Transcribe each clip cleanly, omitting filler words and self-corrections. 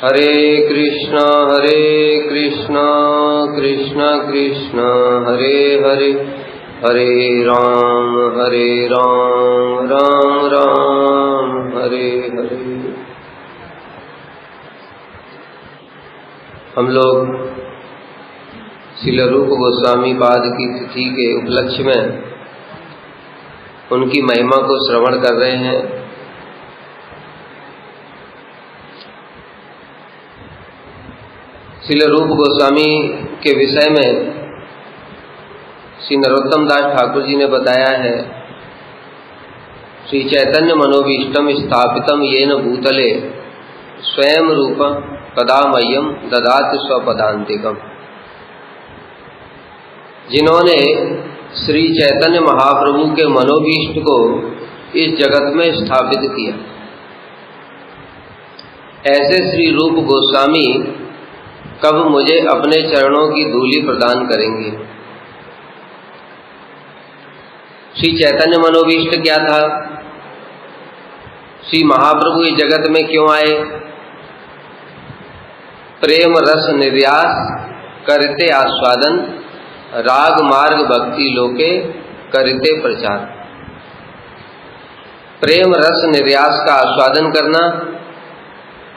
हरे कृष्णा कृष्ण कृष्ण हरे हरे, हरे राम राम राम हरे हरे। हम लोग श्रील रूप गोस्वामी पाद की तिथि के उपलक्ष्य में उनकी महिमा को श्रवण कर रहे हैं। श्रील रूप गोस्वामी के विषय में श्री नरोत्तम दास ठाकुर जी ने बताया है, श्री चैतन्य मनोभीष्टम स्थापितम येन भूतले स्वयं रूपं कदा मह्यम ददाति स्वपदान्तिकम्। जिन्होंने श्री चैतन्य महाप्रभु के मनोभीष्ट को इस जगत में स्थापित किया, ऐसे श्री रूप गोस्वामी कब मुझे अपने चरणों की धूलि प्रदान करेंगे। श्री चैतन्य मनोभीष्ट क्या था? श्री महाप्रभु इस जगत में क्यों आए? प्रेम रस निर्यास करते आस्वादन, राग मार्ग भक्ति लोके करते प्रचार। प्रेम रस निर्यास का आस्वादन करना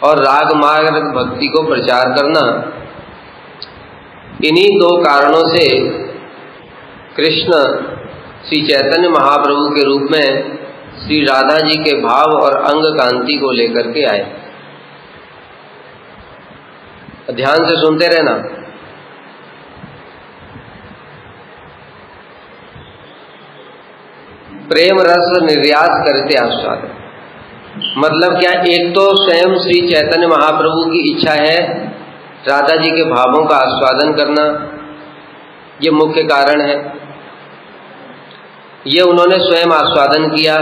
और राग मार्ग भक्ति को प्रचार करना, इन्हीं दो कारणों से कृष्ण श्री चैतन्य महाप्रभु के रूप में श्री राधा जी के भाव और अंग कांति को लेकर के आए। ध्यान से सुनते रहना। प्रेम रस निर्यास करते आस्वादन मतलब क्या? एक तो स्वयं श्री चैतन्य महाप्रभु की इच्छा है राधा जी के भावों का आस्वादन करना, ये मुख्य कारण है। ये उन्होंने स्वयं आस्वादन किया।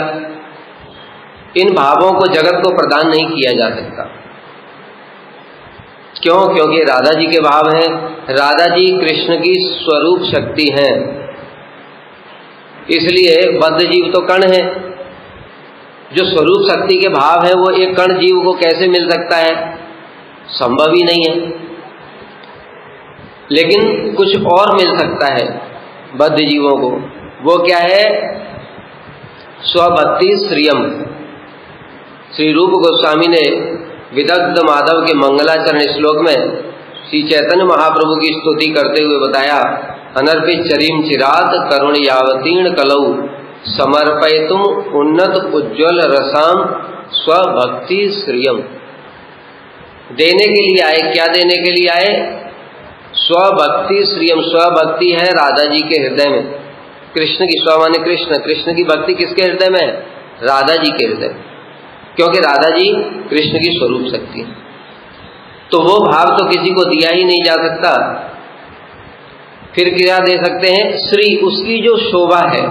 इन भावों को जगत को प्रदान नहीं किया जा सकता। क्यों? क्योंकि राधा जी के भाव हैं। राधा जी कृष्ण की स्वरूप शक्ति हैं, इसलिए बद्ध जीव तो कण है। जो स्वरूप शक्ति के भाव है वो एक कण जीव को कैसे मिल सकता है? संभव ही नहीं है। लेकिन कुछ और मिल सकता है बद्ध जीवों को। वो क्या है? स्वभक्ति श्रियम। श्री रूप गोस्वामी ने विदग्ध माधव के मंगलाचरण श्लोक में श्री चैतन्य महाप्रभु की स्तुति करते हुए बताया, अनर्पित चरीम चिरात करुण यावतीर्ण कलौ समर्पयितुम उन्नत उज्ज्वल रसाम स्वभक्ति श्रियम। देने के लिए आए। क्या देने के लिए आए? स्वभक्ति श्रियम। स्वभक्ति है राधा जी के हृदय में। कृष्ण की स्व माने कृष्ण, कृष्ण की भक्ति किसके हृदय में है? राधा जी के हृदय, क्योंकि राधा जी कृष्ण की स्वरूप शक्ति है। तो वो भाव तो किसी को दिया ही नहीं जा सकता। फिर क्या दे सकते हैं? श्री, उसकी जो शोभा है,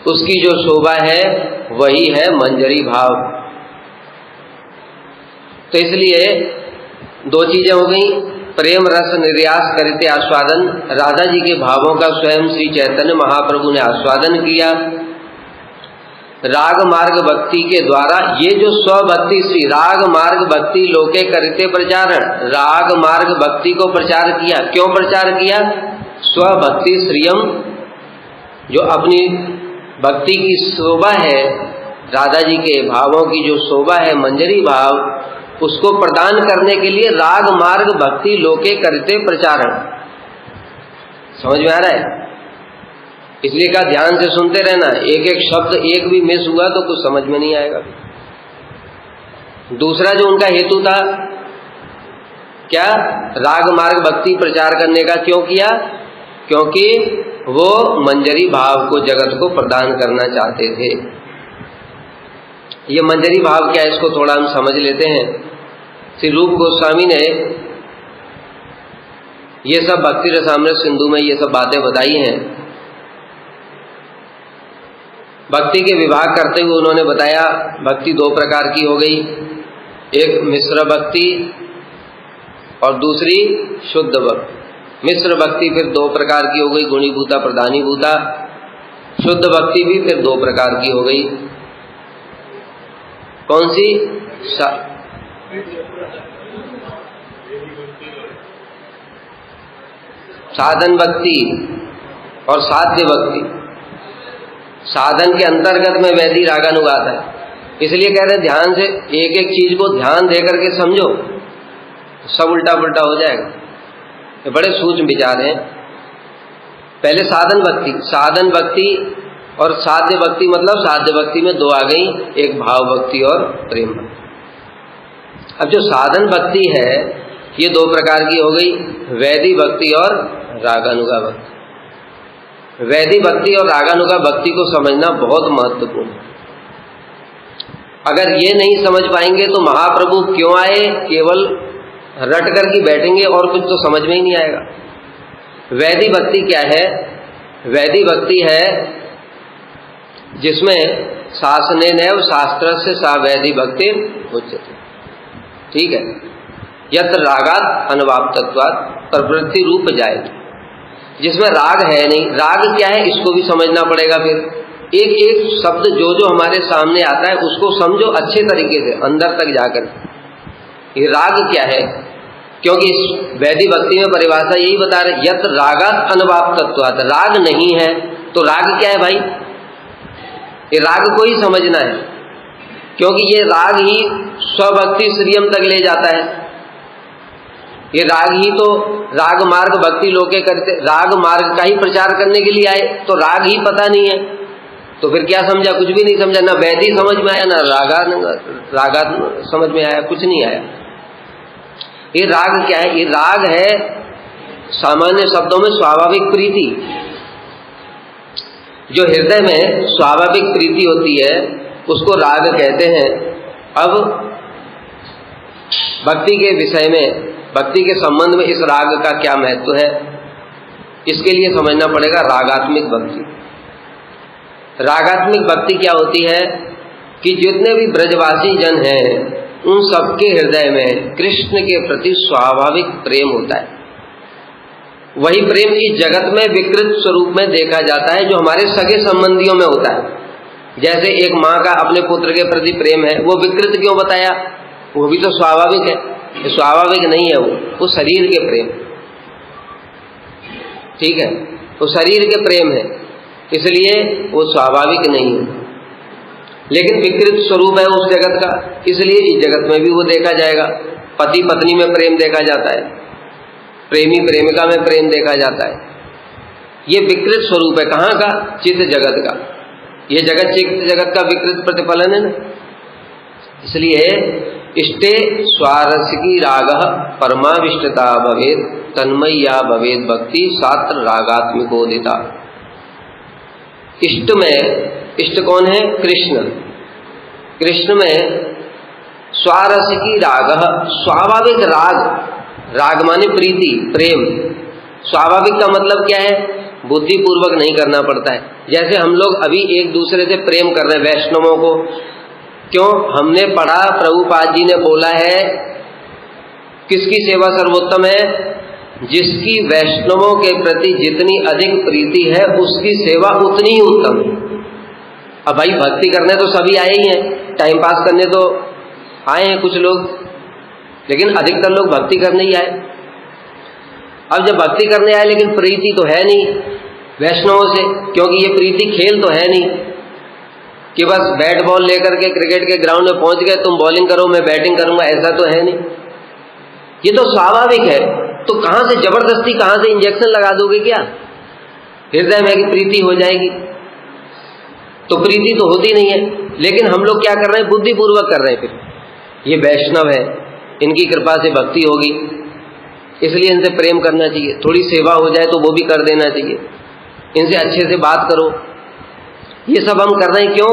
उसकी जो शोभा है वही है मंजरी भाव। तो इसलिए दो चीजें हो गई। प्रेम रस निर्यास करते आस्वादन, राधा जी के भावों का स्वयं श्री चैतन्य महाप्रभु ने आस्वादन किया। राग मार्ग भक्ति के द्वारा ये जो स्वभक्ति श्री राग मार्ग भक्ति लोके करते प्रचारण, राग मार्ग भक्ति को प्रचार किया। क्यों प्रचार किया? स्वभक्ति श्रियम, जो अपनी भक्ति की शोभा है, राधा जी के भावों की जो शोभा है मंजरी भाव, उसको प्रदान करने के लिए राग मार्ग भक्ति लोके करते प्रचारण। समझ में आ रहा है? इसलिए का ध्यान से सुनते रहना। एक एक शब्द एक भी मिस हुआ तो कुछ समझ में नहीं आएगा। दूसरा जो उनका हेतु था, क्या? राग मार्ग भक्ति प्रचार करने का। क्यों किया? क्योंकि वो मंजरी भाव को जगत को प्रदान करना चाहते थे। ये मंजरी भाव क्या है, इसको थोड़ा हम समझ लेते हैं। श्री रूप गोस्वामी ने ये सब भक्ति रसामृत सिंधु में ये सब बातें बताई हैं। भक्ति के विभाग करते हुए उन्होंने बताया, भक्ति दो प्रकार की हो गई, एक मिश्र भक्ति और दूसरी शुद्ध भक्ति। मिश्र भक्ति फिर दो प्रकार की हो गई, गुणीभूता प्रधानीभूता। शुद्ध भक्ति भी फिर दो प्रकार की हो गई। कौन सी? साधन भक्ति और साध्य भक्ति, साधन के अंतर्गत में वैदी रागानुगात है। इसलिए कह रहे हैं ध्यान से एक एक चीज को ध्यान दे करके समझो, सब उल्टा पुल्टा हो जाएगा। ये बड़े सूक्ष्म विचार हैं। पहले साधन भक्ति, साधन भक्ति और साध्य भक्ति, मतलब साध्य भक्ति में दो आ गई, एक भाव भक्ति और प्रेम भक्ति। अब जो साधन भक्ति है ये दो प्रकार की हो गई, वैदी भक्ति और रागानुगा भक्ति। वैदी भक्ति और रागानुगा भक्ति को समझना बहुत महत्वपूर्ण है। अगर ये नहीं समझ पाएंगे तो महाप्रभु क्यों आए, केवल रट करके बैठेंगे और कुछ तो समझ में ही नहीं आएगा। वैदी भक्ति क्या है? वैदी भक्ति है जिसमें शासनेनैव शास्त्रस्य सा वैदी भक्ति उच्यते। ठीक है, यत्र रागात् अनवाप्तत्वात् प्रवृत्ति रूप जाएगी, जिसमें राग है नहीं। राग क्या है इसको भी समझना पड़ेगा। फिर एक एक शब्द जो जो हमारे सामने आता है उसको समझो अच्छे तरीके से, अंदर तक जाकर ये राग क्या है। क्योंकि इस वैदी भक्ति में परिभाषा यही बता रहे, यत्र रागात् अनवाप्तत्वात्, राग नहीं है तो राग क्या है भाई? ये राग को ही समझना है, क्योंकि ये राग ही स्वभक्ति श्रियम तक ले जाता है। ये राग ही तो राग मार्ग भक्ति लोके करते, राग मार्ग का ही प्रचार करने के लिए आए, तो राग ही पता नहीं है तो फिर क्या समझा? कुछ भी नहीं समझा। ना वैदी समझ में आया, ना रागा समझ में आया, कुछ नहीं आया। ये राग क्या है? ये राग है सामान्य शब्दों में स्वाभाविक प्रीति। जो हृदय में स्वाभाविक प्रीति होती है उसको राग कहते हैं। अब भक्ति के विषय में, भक्ति के संबंध में इस राग का क्या महत्व है, इसके लिए समझना पड़ेगा रागात्मिक भक्ति। रागात्मिक भक्ति क्या होती है कि जितने भी ब्रजवासी जन हैं उन सबके हृदय में कृष्ण के प्रति स्वाभाविक प्रेम होता है। वही प्रेम इस जगत में विकृत स्वरूप में देखा जाता है जो हमारे सगे संबंधियों में होता है। जैसे एक माँ का अपने पुत्र के प्रति प्रेम है, वो विकृत क्यों बताया? वो भी तो स्वाभाविक है। स्वाभाविक नहीं है, वो शरीर के प्रेम, ठीक है, वो शरीर के प्रेम है, इसलिए वो स्वाभाविक नहीं है। लेकिन विकृत स्वरूप है उस जगत का, इसलिए इस जगत में भी वो देखा जाएगा। पति पत्नी में प्रेम देखा जाता है, प्रेमी प्रेमिका में प्रेम देखा जाता है। ये विकृत स्वरूप है कहाँ का? चित्त जगत का। ये जगत चित्त जगत का विकृत प्रतिफलन है ना। इसलिए इष्टे स्वारसिकी राग परमाविष्टता भवेद तन्मय्या भवेद भक्ति सात्र रागात्मिकोदिता। इष्ट में, इष्ट कौन है? कृष्ण। कृष्ण में स्वारसिकी राग, स्वाभाविक राग, राग माने प्रीति, प्रेम। स्वाभाविक का मतलब क्या है? बुद्धि पूर्वक नहीं करना पड़ता है। जैसे हम लोग अभी एक दूसरे से प्रेम कर रहे हैं वैष्णवों को, क्यों? हमने पढ़ा, प्रभुपाद जी ने बोला है किसकी सेवा सर्वोत्तम है? जिसकी वैष्णवों के प्रति जितनी अधिक प्रीति है उसकी सेवा उतनी ही उत्तम है। अब भाई भक्ति करने तो सभी आए ही हैं, टाइम पास करने तो आए हैं कुछ लोग, लेकिन अधिकतर लोग भक्ति करने ही आए। अब जब भक्ति करने आए लेकिन प्रीति तो है नहीं वैष्णवों से, क्योंकि ये प्रीति खेल तो है नहीं कि बस बैट बॉल लेकर के क्रिकेट के ग्राउंड में पहुंच गए, तुम बॉलिंग करो मैं बैटिंग करूंगा, ऐसा तो है नहीं। ये तो स्वाभाविक है, तो कहां से जबरदस्ती, कहां से इंजेक्शन लगा दोगे क्या हृदय में कि प्रीति हो जाएगी? तो प्रीति तो होती नहीं है। लेकिन हम लोग क्या कर रहे हैं? बुद्धिपूर्वक कर रहे हैं। फिर ये वैष्णव है, इनकी कृपा से भक्ति होगी, इसलिए इनसे प्रेम करना चाहिए, थोड़ी सेवा हो जाए तो वो भी कर देना चाहिए, इनसे अच्छे से बात करो। ये सब हम कर रहे हैं क्यों?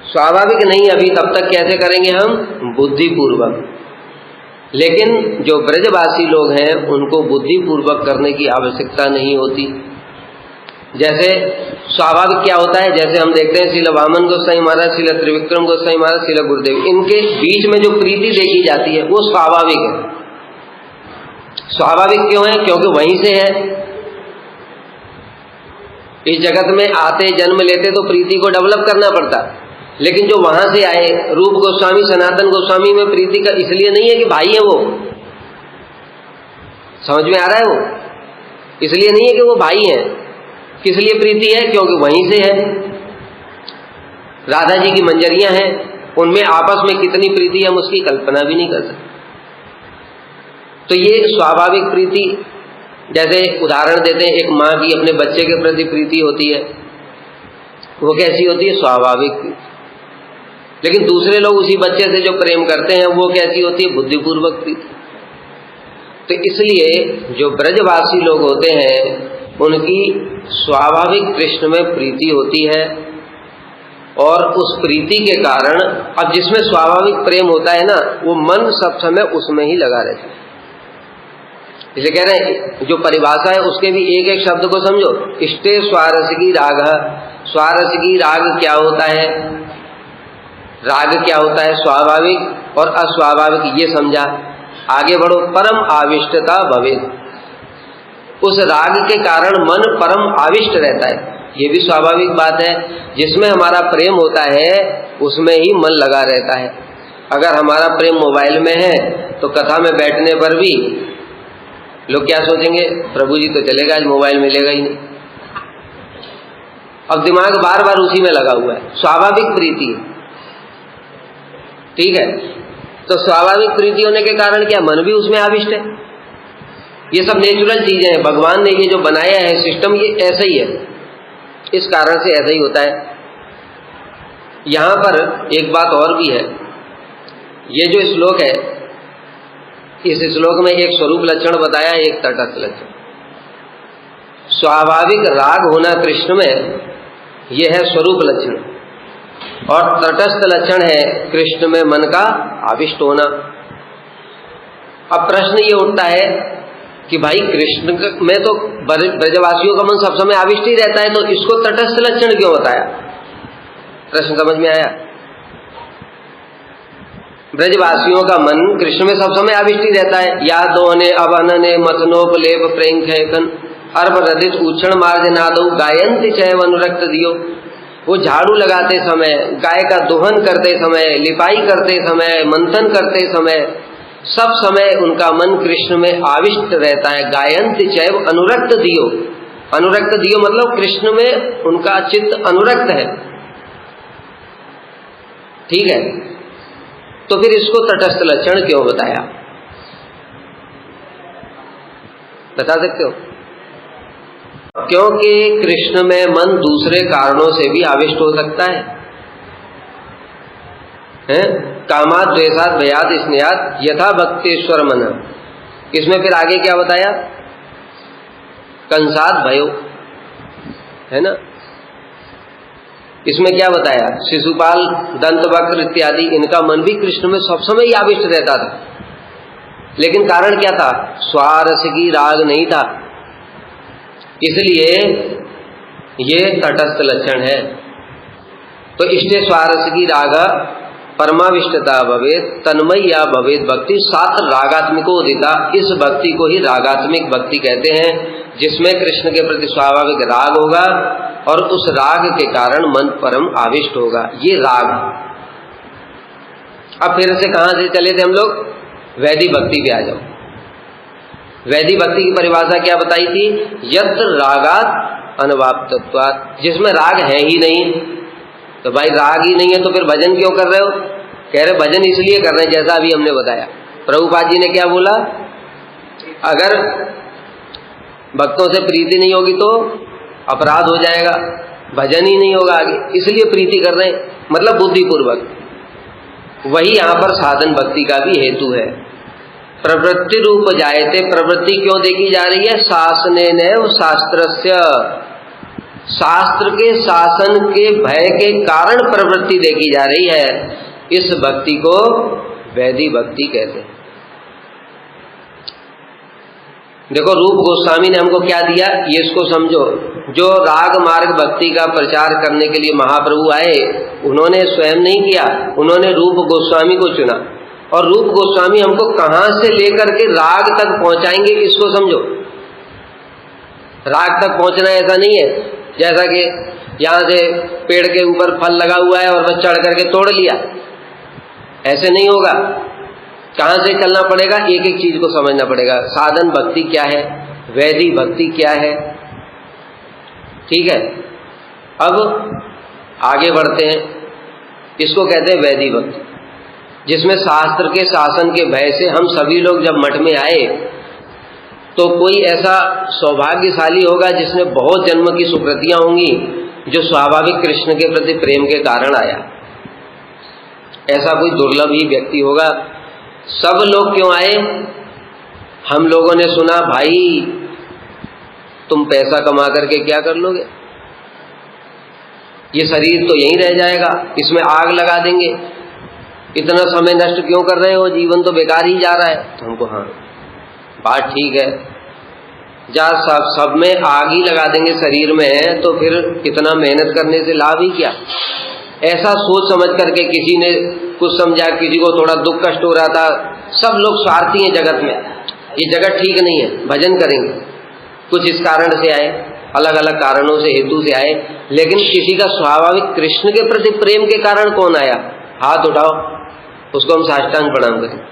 स्वाभाविक नहीं, अभी तब तक कैसे करेंगे हम? बुद्धिपूर्वक। लेकिन जो ब्रजवासी लोग हैं उनको बुद्धिपूर्वक करने की आवश्यकता नहीं होती। जैसे स्वाभाविक क्या होता है? जैसे हम देखते हैं श्रील वामन गोसाई महाराज, श्रील त्रिविक्रम गोसाई महाराज, श्रील गुरुदेव, इनके बीच में जो प्रीति देखी जाती है वो स्वाभाविक है। स्वाभाविक क्यों है? क्योंकि वहीं से है। इस जगत में आते जन्म लेते तो प्रीति को डेवलप करना पड़ता, लेकिन जो वहां से आए रूप गोस्वामी सनातन गोस्वामी में प्रीति का इसलिए नहीं है कि भाई है वो, समझ में आ रहा है? वो इसलिए नहीं है कि वो भाई हैं। किस लिए प्रीति है? क्योंकि वहीं से है। राधा जी की मंजरियां हैं, उनमें आपस में कितनी प्रीति हम उसकी कल्पना भी नहीं कर सकते। तो ये स्वाभाविक प्रीति, जैसे उदाहरण देते हैं, एक माँ की अपने बच्चे के प्रति प्रीति होती है, वो कैसी होती है? स्वाभाविक प्रीति। लेकिन दूसरे लोग उसी बच्चे से जो प्रेम करते हैं वो कैसी होती है? बुद्धिपूर्वक प्रीति। तो इसलिए जो ब्रजवासी लोग होते हैं उनकी स्वाभाविक कृष्ण में प्रीति होती है, और उस प्रीति के कारण अब जिसमें स्वाभाविक प्रेम होता है ना, वो मन सब समय उसमें ही लगा रहता है। इसलिए कह रहे हैं जो परिभाषा है उसके भी एक एक शब्द को समझो। इष्टे स्वारसिकी राग, स्वारसिकी राग क्या होता है? राग क्या होता है? स्वाभाविक और अस्वाभाविक, ये समझा। आगे बढ़ो। परम आविष्टता भवेत्, उस राग के कारण मन परम आविष्ट रहता है, ये भी स्वाभाविक बात है। जिसमें हमारा प्रेम होता है उसमें ही मन लगा रहता है। अगर हमारा प्रेम मोबाइल में है तो कथा में बैठने पर भी लोग क्या सोचेंगे? प्रभु जी तो चलेगा, आज मोबाइल मिलेगा ही नहीं। अब दिमाग बार बार उसी में लगा हुआ है, स्वाभाविक प्रीति है। ठीक है, तो स्वाभाविक प्रीति होने के कारण क्या मन भी उसमें आविष्ट है। ये सब नेचुरल चीजें हैं, भगवान ने ये जो बनाया है सिस्टम, ये ऐसा ही है, इस कारण से ऐसा ही होता है। यहां पर एक बात और भी है, ये जो श्लोक है, इस श्लोक में एक स्वरूप लक्षण बताया, एक तटस्थ लक्षण। स्वाभाविक राग होना कृष्ण में, यह है स्वरूप लक्षण, और तटस्थ लक्षण है कृष्ण में मन का आविष्ट होना। अब प्रश्न ये उठता है कि भाई कृष्ण में तो ब्रजवासियों का मन सब समय आविष्ट ही रहता है, तो इसको तटस्थ लक्षण क्यों बताया? प्रश्न समझ में आया? ब्रजवासियों का मन कृष्ण में सब समय आविष्ट ही रहता है। या दोने अवनने मथनोपलेप प्रेंखन अर्भ रदित उक्षण मार्जनादौ गायन्ति चैव अनुरक्त दियो। वो झाड़ू लगाते समय, गाय का दोहन करते समय, लिपाई करते समय, मंथन करते समय, सब समय उनका मन कृष्ण में आविष्ट रहता है। गायन्ति चैव अनुरक्त दियो, अनुरक्त दियो मतलब कृष्ण में उनका चित्त अनुरक्त है। ठीक है, तो फिर इसको तटस्थ लक्षण क्यों बताया? बता सकते हो? क्योंकि कृष्ण में मन दूसरे कारणों से भी आविष्ट हो सकता है, कामात् द्वेषात् भयात् स्नेहात् यथा भक्तेश्वर मन। इसमें फिर आगे क्या बताया? कंसात् भयो, है ना। इसमें क्या बताया? शिशुपाल, दंतवक्र इत्यादि, इनका मन भी कृष्ण में सब समय ही आविष्ट रहता था। लेकिन कारण क्या था? स्वारसिकी राग नहीं था, इसलिए ये तटस्थ लक्षण है। तो इष्टे स्वारसिकी राग परमाविष्टता भवेत् तन्मय्या भवेत् भक्ति साथ रागात्मिकोदिता। इस भक्ति को ही रागात्मिक भक्ति कहते हैं, जिसमें कृष्ण के प्रति स्वाभाविक राग होगा और उस राग के कारण मन परम आविष्ट होगा, ये राग। अब फिर से कहां से चले थे हम लोग? वैदिक भक्ति पे आ जाओ। वैदिक भक्ति की परिभाषा क्या बताई थी? यत्र रागात् अनवाप्तत्वात्, जिसमें राग है ही नहीं। तो भाई राग ही नहीं है तो फिर भजन क्यों कर रहे हो? कह रहे भजन इसलिए कर रहे हैं, जैसा अभी हमने बताया। प्रभुपाद जी ने क्या बोला? अगर भक्तों से प्रीति नहीं होगी तो अपराध हो जाएगा, भजन ही नहीं होगा आगे, इसलिए प्रीति कर रहे हैं, मतलब बुद्धिपूर्वक। वही यहां पर साधन भक्ति का भी हेतु है। प्रवृत्ति रूप जायते, प्रवृत्ति क्यों देखी जा रही है? शासनेनैव शास्त्रस्य, शास्त्र के शासन के भय के कारण प्रवृत्ति देखी जा रही है। इस भक्ति को वैदिक भक्ति कहते हैं। देखो रूप गोस्वामी ने हमको क्या दिया, ये इसको समझो। जो राग मार्ग भक्ति का प्रचार करने के लिए महाप्रभु आए, उन्होंने स्वयं नहीं किया, उन्होंने रूप गोस्वामी को चुना। और रूप गोस्वामी हमको कहां से लेकर के राग तक पहुंचाएंगे, इसको समझो। राग तक पहुंचना ऐसा नहीं है जैसा कि यहां से पेड़ के ऊपर फल लगा हुआ है और बस चढ़ करके तोड़ लिया, ऐसे नहीं होगा। कहां से चलना पड़ेगा, एक एक चीज को समझना पड़ेगा। साधन भक्ति क्या है, वैधि भक्ति क्या है, ठीक है। अब आगे बढ़ते हैं, इसको कहते हैं वैधि भक्ति, जिसमें शास्त्र के शासन के भय से हम सभी लोग जब मठ में आए तो कोई ऐसा सौभाग्यशाली होगा जिसने बहुत जन्म की सुकृतियां होंगी, जो स्वाभाविक कृष्ण के प्रति प्रेम के कारण आया। ऐसा कोई दुर्लभ ही व्यक्ति होगा। सब लोग क्यों आए, हम लोगों ने सुना भाई तुम पैसा कमा करके क्या कर लोगे, ये शरीर तो यहीं रह जाएगा, इसमें आग लगा देंगे, इतना समय नष्ट क्यों कर रहे हो, जीवन तो बेकार ही जा रहा है। तो हमको हाँ बात ठीक है, जा सब में आग ही लगा देंगे शरीर में, तो फिर इतना मेहनत करने से लाभ ही क्या। ऐसा सोच समझ करके किसी ने कुछ समझा, किसी को थोड़ा दुख कष्ट हो रहा था। सब लोग स्वार्थी हैं जगत में, ये जगत ठीक नहीं है, भजन करेंगे। कुछ इस कारण से आए, अलग अलग कारणों से हेतु से आए, लेकिन किसी का स्वाभाविक कृष्ण के प्रति प्रेम के कारण कौन आया, हाथ उठाओ, उसको हम साष्टांग प्रणाम करें।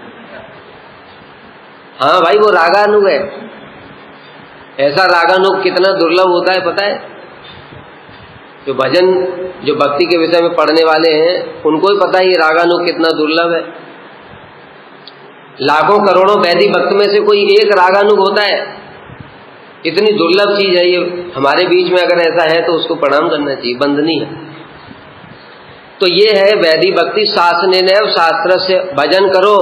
हाँ भाई वो रागानुग है। ऐसा रागानुग कितना दुर्लभ होता है पता है। जो भजन, जो भक्ति के विषय में पढ़ने वाले हैं उनको ही पता है ये रागानुग कितना दुर्लभ है। लाखों करोड़ों वैदिक भक्त में से कोई एक रागानुग होता है, इतनी दुर्लभ चीज है ये। हमारे बीच में अगर ऐसा है तो उसको प्रणाम करना चाहिए, बंदनीय है। तो ये है वैदिक भक्ति। शासनेनैव शास्त्र से भजन करो,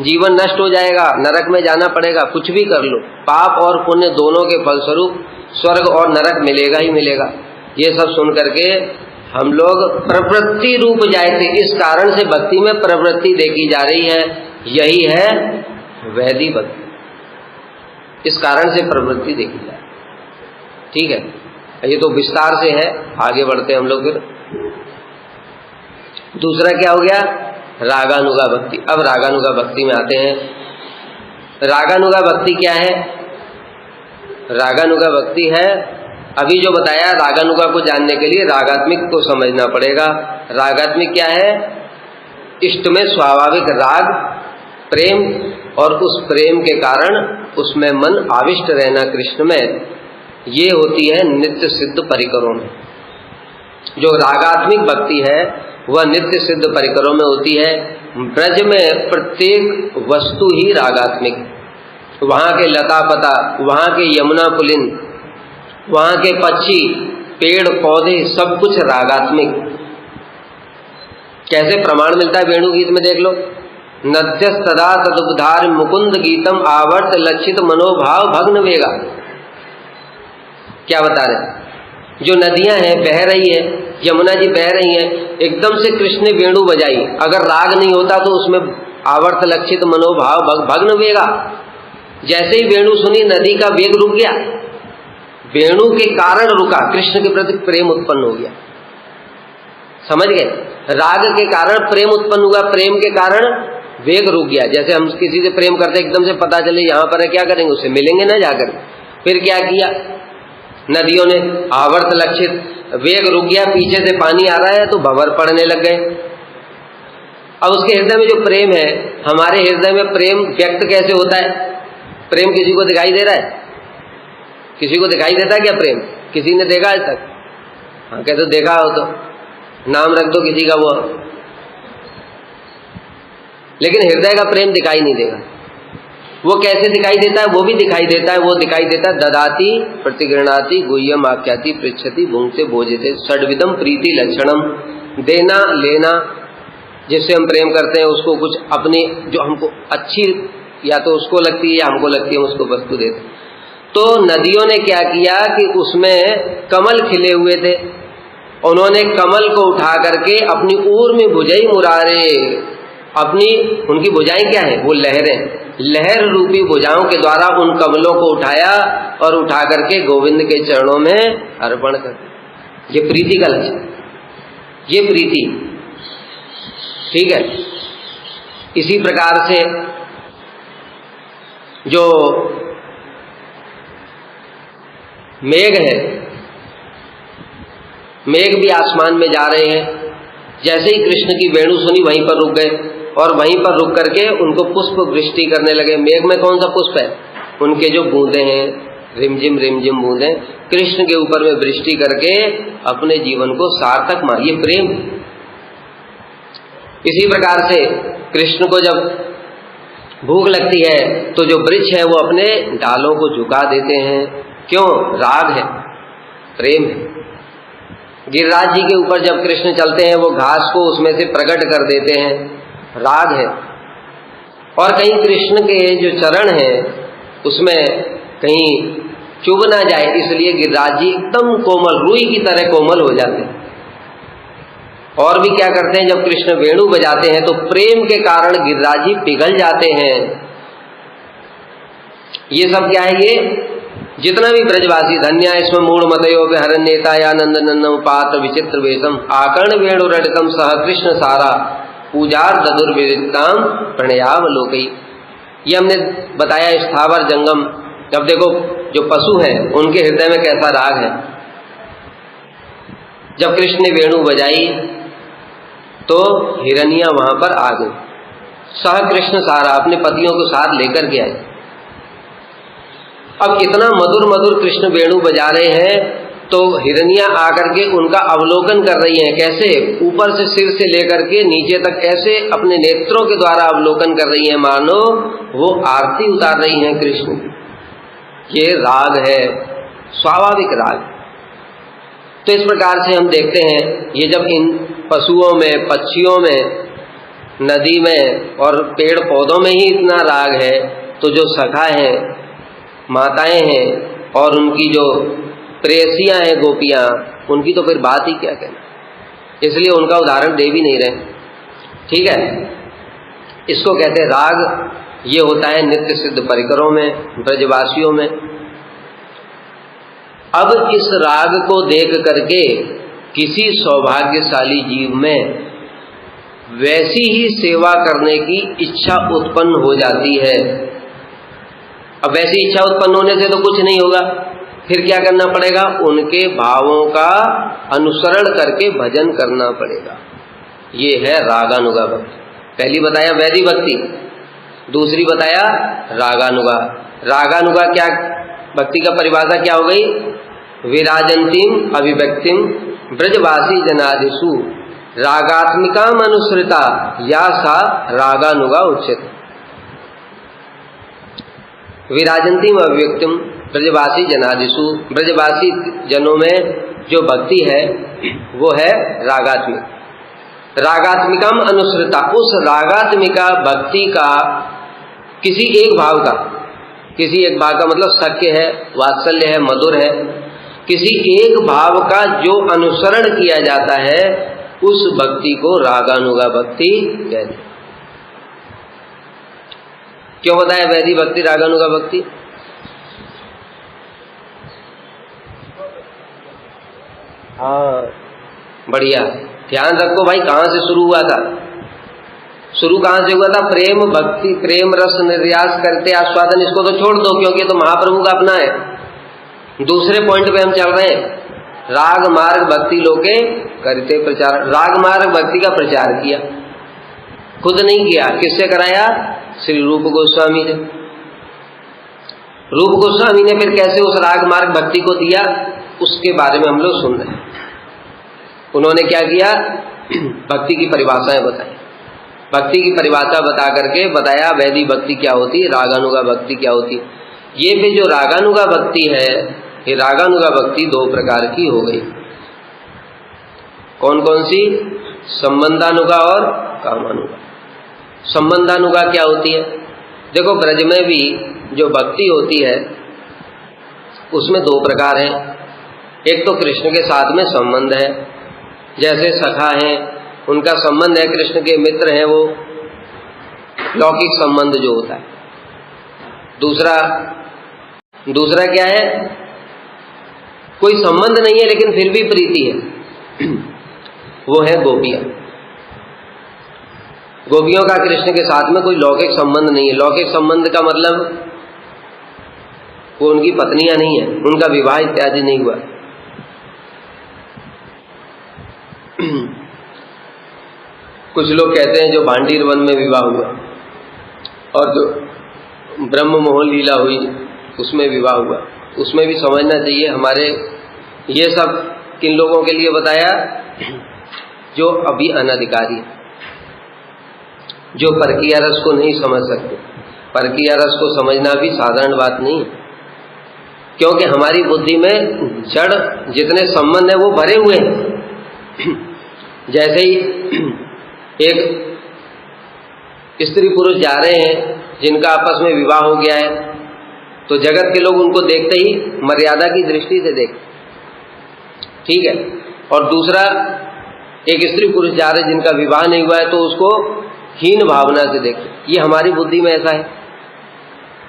जीवन नष्ट हो जाएगा, नरक में जाना पड़ेगा, कुछ भी कर लो, पाप और पुण्य दोनों के फलस्वरूप स्वर्ग और नरक मिलेगा ही मिलेगा। ये सब सुन करके हम लोग प्रवृत्ति रूप जाते, इस कारण से भक्ति में प्रवृत्ति देखी जा रही है, यही है वैदिक भक्ति। इस कारण से प्रवृत्ति देखी जा रही है, ठीक है। ये तो विस्तार से है, आगे बढ़ते हैं हम लोग। फिर दूसरा क्या हो गया, रागानुगा भक्ति। अब रागानुगा भक्ति में आते हैं। रागानुगा भक्ति क्या है, रागानुगा भक्ति है अभी जो बताया। रागानुगा को जानने के लिए रागात्मिक को समझना पड़ेगा। रागात्मिक क्या है, इष्ट में स्वाभाविक राग प्रेम, और उस प्रेम के कारण उसमें मन आविष्ट रहना कृष्ण में, ये होती है नित्य सिद्ध परिकरों में। जो रागात्मिक भक्ति है वह नित्य सिद्ध परिकरों में होती है। ब्रज में प्रत्येक वस्तु ही रागात्मिक, वहां के लता पता, वहां के यमुना पुलिन, वहां के पक्षी, पेड़ पौधे, सब कुछ रागात्मिक। कैसे प्रमाण मिलता है वेणु गीत में देख लो, नद्यस्तदा तदुपधार मुकुंद गीतम आवर्त लक्षित मनोभाव भग्न वेगा। क्या बता रहे, जो नदियां हैं बह रही है, यमुना जी बह रही हैं, एकदम से कृष्ण ने वेणु बजाई, अगर राग नहीं होता तो उसमें आवर्त लक्षित मनोभाव भग्न वेगा। जैसे ही वेणु सुनी नदी का वेग रुक गया, वेणु के कारण रुका, कृष्ण के प्रति प्रेम उत्पन्न हो गया। समझ गए, राग के कारण प्रेम उत्पन्न हुआ, प्रेम के कारण वेग रुक गया। जैसे हम किसी से प्रेम करते एकदम से पता चले यहां पर है, क्या करेंगे, उससे मिलेंगे ना जाकर। फिर क्या किया नदियों ने, आवर्त लक्षित, वेग रुक गया, पीछे से पानी आ रहा है तो भंवर पड़ने लग गए। अब उसके हृदय में जो प्रेम है, हमारे हृदय में प्रेम व्यक्त कैसे होता है, प्रेम किसी को दिखाई दे रहा है, किसी को दिखाई देता है क्या प्रेम, किसी ने देखा आज तक? हाँ कहते देखा हो तो नाम रख दो किसी का, वो लेकिन हृदय का प्रेम दिखाई नहीं देगा। वो कैसे दिखाई देता है, वो भी दिखाई देता है। वो दिखाई देता है ददाती प्रतिगृणाति गुह्यम आख्याति पृच्छति भुंक्ते भोजते षड्विधम प्रीति लक्षणम, देना लेना, जिससे हम प्रेम करते हैं उसको कुछ अपनी जो हमको अच्छी या तो उसको लगती है या हमको लगती है, हम उसको वस्तु देते हैं। तो नदियों ने क्या किया कि उसमें कमल खिले हुए थे, उन्होंने कमल को उठा करके अपनी ऊर में भुजाई मुरारे, अपनी उनकी भुजाएं क्या है, वो लहरें, लहर रूपी भुजाओं के द्वारा उन कमलों को उठाया और उठा करके गोविंद के चरणों में अर्पण कर। ये प्रीति का लक्षण, ये प्रीति, ठीक है। इसी प्रकार से जो मेघ है, मेघ भी आसमान में जा रहे हैं। जैसे ही कृष्ण की वेणु सुनी वहीं पर रुक गए और वहीं पर रुक करके उनको पुष्प वृष्टि करने लगे। मेघ में कौन सा पुष्प है? उनके जो बूंदे हैं, रिमझिम बूंदे कृष्ण के ऊपर में वृष्टि करके अपने जीवन को सार्थक मान, ये प्रेम। इसी प्रकार से कृष्ण को जब भूख लगती है तो जो वृक्ष है वो अपने डालों को झुका देते हैं। क्यों? राग है, प्रेम है। गिरिराज जी के ऊपर जब कृष्ण चलते हैं वो घास को उसमें से प्रकट कर देते हैं, राग है। और कहीं कृष्ण के जो चरण हैं उसमें कहीं चुभ ना जाए, इसलिए गिरिराज जी एकदम कोमल, रुई की तरह कोमल हो जाते हैं। और भी क्या करते हैं, जब कृष्ण वेणु बजाते हैं तो प्रेम के कारण गिरिराज जी पिघल जाते हैं। ये सब क्या है? ये जितना भी ब्रजवासी धन्या इसमें मूढ़ मतयो हरण्यता या नंदनंदम पात्र विचित्र वेशम आकर्ण वेणु रटकम सह कृष्ण सारा पूजार ददुर्विदिताम प्रणयावलोकई। ये हमने बताया स्थावर जंगम। जब देखो जो पशु है उनके हृदय में कैसा राग है। जब कृष्ण ने वेणु बजाई तो हिरनिया वहां पर आ गई, सह कृष्ण सारा अपने पतियों को साथ लेकर के आए। अब इतना मधुर मधुर कृष्ण वेणु बजा रहे हैं तो हिरनिया आकर के उनका अवलोकन कर रही हैं। कैसे? ऊपर से सिर से लेकर के नीचे तक ऐसे अपने नेत्रों के द्वारा अवलोकन कर रही हैं, मानो वो आरती उतार रही हैं कृष्ण। ये राग है, स्वाभाविक राग। तो इस प्रकार से हम देखते हैं ये जब इन पशुओं में, पक्षियों में, नदी में और पेड़ पौधों में ही इतना राग है तो जो सखा हैं, माताएं हैं और उनकी जो प्रेयसियां हैं गोपियां, उनकी तो फिर बात ही क्या कहना। इसलिए उनका उदाहरण दे भी नहीं रहे। ठीक है, इसको कहते हैं राग। ये होता है नित्य सिद्ध परिकरों में, ब्रजवासियों में। अब इस राग को देख करके किसी सौभाग्यशाली जीव में वैसी ही सेवा करने की इच्छा उत्पन्न हो जाती है। अब वैसी इच्छा उत्पन्न होने से तो कुछ नहीं होगा, फिर क्या करना पड़ेगा? उनके भावों का अनुसरण करके भजन करना पड़ेगा। ये है रागानुगा भक्ति। पहली बताया वैदिक भक्ति, दूसरी बताया रागानुगा। रागानुगा क्या भक्ति का परिभाषा क्या हो गई? विराजंतीम अभिव्यक्तिम ब्रजवासी जनादिषु रागात्मिका अनुसृता या सा रागानुगा उच्यते। विराजंतीम अभिव्यक्तिम ब्रजवासी जनादिषु, ब्रजवासी जनों में जो भक्ति है वो है रागात्मिक। रागात्मिकम अनुसृता, उस रागात्मिका भक्ति का किसी एक भाव का, किसी एक भाव का मतलब सख्य है, वात्सल्य है, मधुर है, किसी एक भाव का जो अनुसरण किया जाता है उस भक्ति को रागानुगा भक्ति कहते हैं। क्यों बताया वैदिक भक्ति रागानुगा भक्ति? हाँ, बढ़िया, ध्यान रखो भाई। कहां से शुरू हुआ था? शुरू कहां से हुआ था? प्रेम भक्ति, प्रेम रस निर्यास करते आस्वादन। इसको तो छोड़ दो क्योंकि तो महाप्रभु का अपना है। दूसरे पॉइंट पे हम चल रहे हैं। राग मार्ग भक्ति लोके करते प्रचार। राग मार्ग भक्ति का प्रचार किया, खुद नहीं किया, किससे कराया? श्री रूप गोस्वामी ने। रूप गोस्वामी ने फिर कैसे उस राग मार्ग भक्ति को दिया, उसके बारे में हम लोग सुन रहे हैं। उन्होंने क्या किया? भक्ति की परिभाषाएं बताई। भक्ति की परिभाषा बता करके बताया वैदिक भक्ति क्या होती है, रागानुगा भक्ति क्या होती है। ये भी जो रागानुगा भक्ति है, ये रागानुगा भक्ति दो प्रकार की हो गई। कौन कौन सी? संबंधानुगा और कामानुगा। संबंधानुगा क्या होती है? देखो, ब्रज में भी जो भक्ति होती है उसमें दो प्रकार हैं। एक तो कृष्ण के साथ में संबंध है, जैसे सखा हैं, उनका संबंध है, कृष्ण के मित्र हैं, वो लौकिक संबंध जो होता है। दूसरा क्या है? कोई संबंध नहीं है लेकिन फिर भी प्रीति है, वो है गोपियां। गोपियों का कृष्ण के साथ में कोई लौकिक संबंध नहीं है। लौकिक संबंध का मतलब वो उनकी पत्नियां नहीं है, उनका विवाह इत्यादि नहीं हुआ। कुछ लोग कहते हैं जो भांडीर वन में विवाह हुआ और जो ब्रह्म मोहन लीला हुई उसमें विवाह हुआ, उसमें भी समझना चाहिए हमारे, ये सब किन लोगों के लिए बताया, जो अभी अनधिकारी, जो परकीय रस को नहीं समझ सकते। परकीय रस को समझना भी साधारण बात नहीं है, क्योंकि हमारी बुद्धि में जड़ जितने संबंध है वो भरे हुए हैं। जैसे ही एक स्त्री पुरुष जा रहे हैं जिनका आपस में विवाह हो गया है, तो जगत के लोग उनको देखते ही मर्यादा की दृष्टि से देखते, ठीक है। और दूसरा एक स्त्री पुरुष जा रहे जिनका विवाह नहीं हुआ है तो उसको हीन भावना से देखते। ये हमारी बुद्धि में ऐसा है।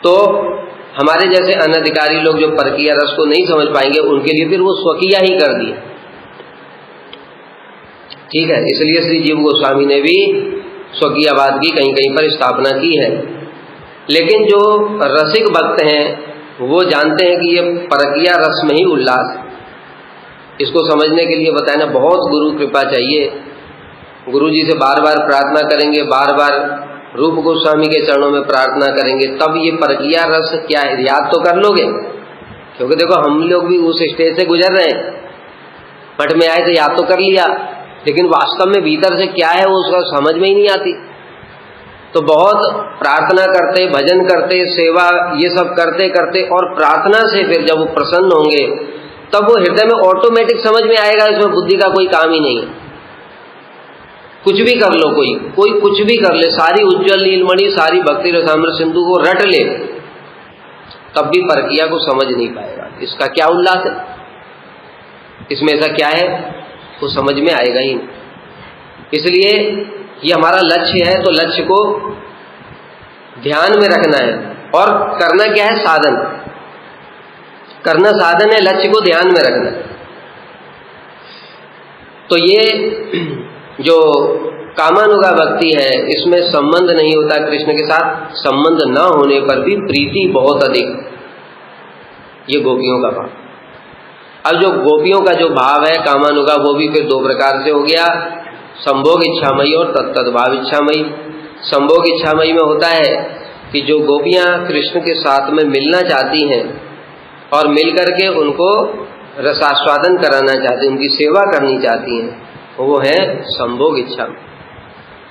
तो हमारे जैसे अनधिकारी लोग जो परकीय रस को नहीं समझ पाएंगे उनके लिए फिर वो स्वकीय ही कर दिए, ठीक है। इसलिए श्री जीव गोस्वामी ने भी स्वकीयवाद की कहीं कहीं पर स्थापना की है। लेकिन जो रसिक भक्त हैं वो जानते हैं कि ये परकीय रस में ही उल्लास है। इसको समझने के लिए बताना बहुत गुरु कृपा चाहिए। गुरु जी से बार बार प्रार्थना करेंगे, बार बार रूप गोस्वामी के चरणों में प्रार्थना करेंगे, तब ये परकीय रस क्या है याद तो कर लोगे। क्योंकि देखो हम लोग भी उस स्टेज से गुजर रहे हैं, मठ में आए तो याद तो कर लिया, लेकिन वास्तव में भीतर से क्या है वो उसका समझ में ही नहीं आती। तो बहुत प्रार्थना करते, भजन करते, सेवा ये सब करते करते और प्रार्थना से फिर जब वो प्रसन्न होंगे तब वो हृदय में ऑटोमेटिक समझ में आएगा, इसमें बुद्धि का कोई काम ही नहीं है। कुछ भी कर लो, कोई कुछ भी कर ले, सारी उज्जवल नीलमणि, सारी भक्ति रसामृत सिंधु को रट ले, तब भी परकिया को समझ नहीं पाएगा। इसका क्या उल्लास है, इसमें ऐसा क्या है, वो समझ में आएगा ही नहीं। इसलिए ये हमारा लक्ष्य है, तो लक्ष्य को ध्यान में रखना है। और करना क्या है, साधन करना, साधन है लक्ष्य को ध्यान में रखना। तो ये जो कामानुगा भक्ति है इसमें संबंध नहीं होता कृष्ण के साथ, संबंध न होने पर भी प्रीति बहुत अधिक, ये गोपियों का भाव। अब जो गोपियों का जो भाव है कामानुगा, वो भी फिर दो प्रकार से हो गया, संभोग इच्छामयी और तत्तद्भाव इच्छामयी। संभोग इच्छामयी में होता है कि जो गोपियां कृष्ण के साथ में मिलना चाहती हैं और मिलकर के उनको रसास्वादन कराना चाहती हैं, उनकी सेवा करनी चाहती हैं, वो है संभोग इच्छा।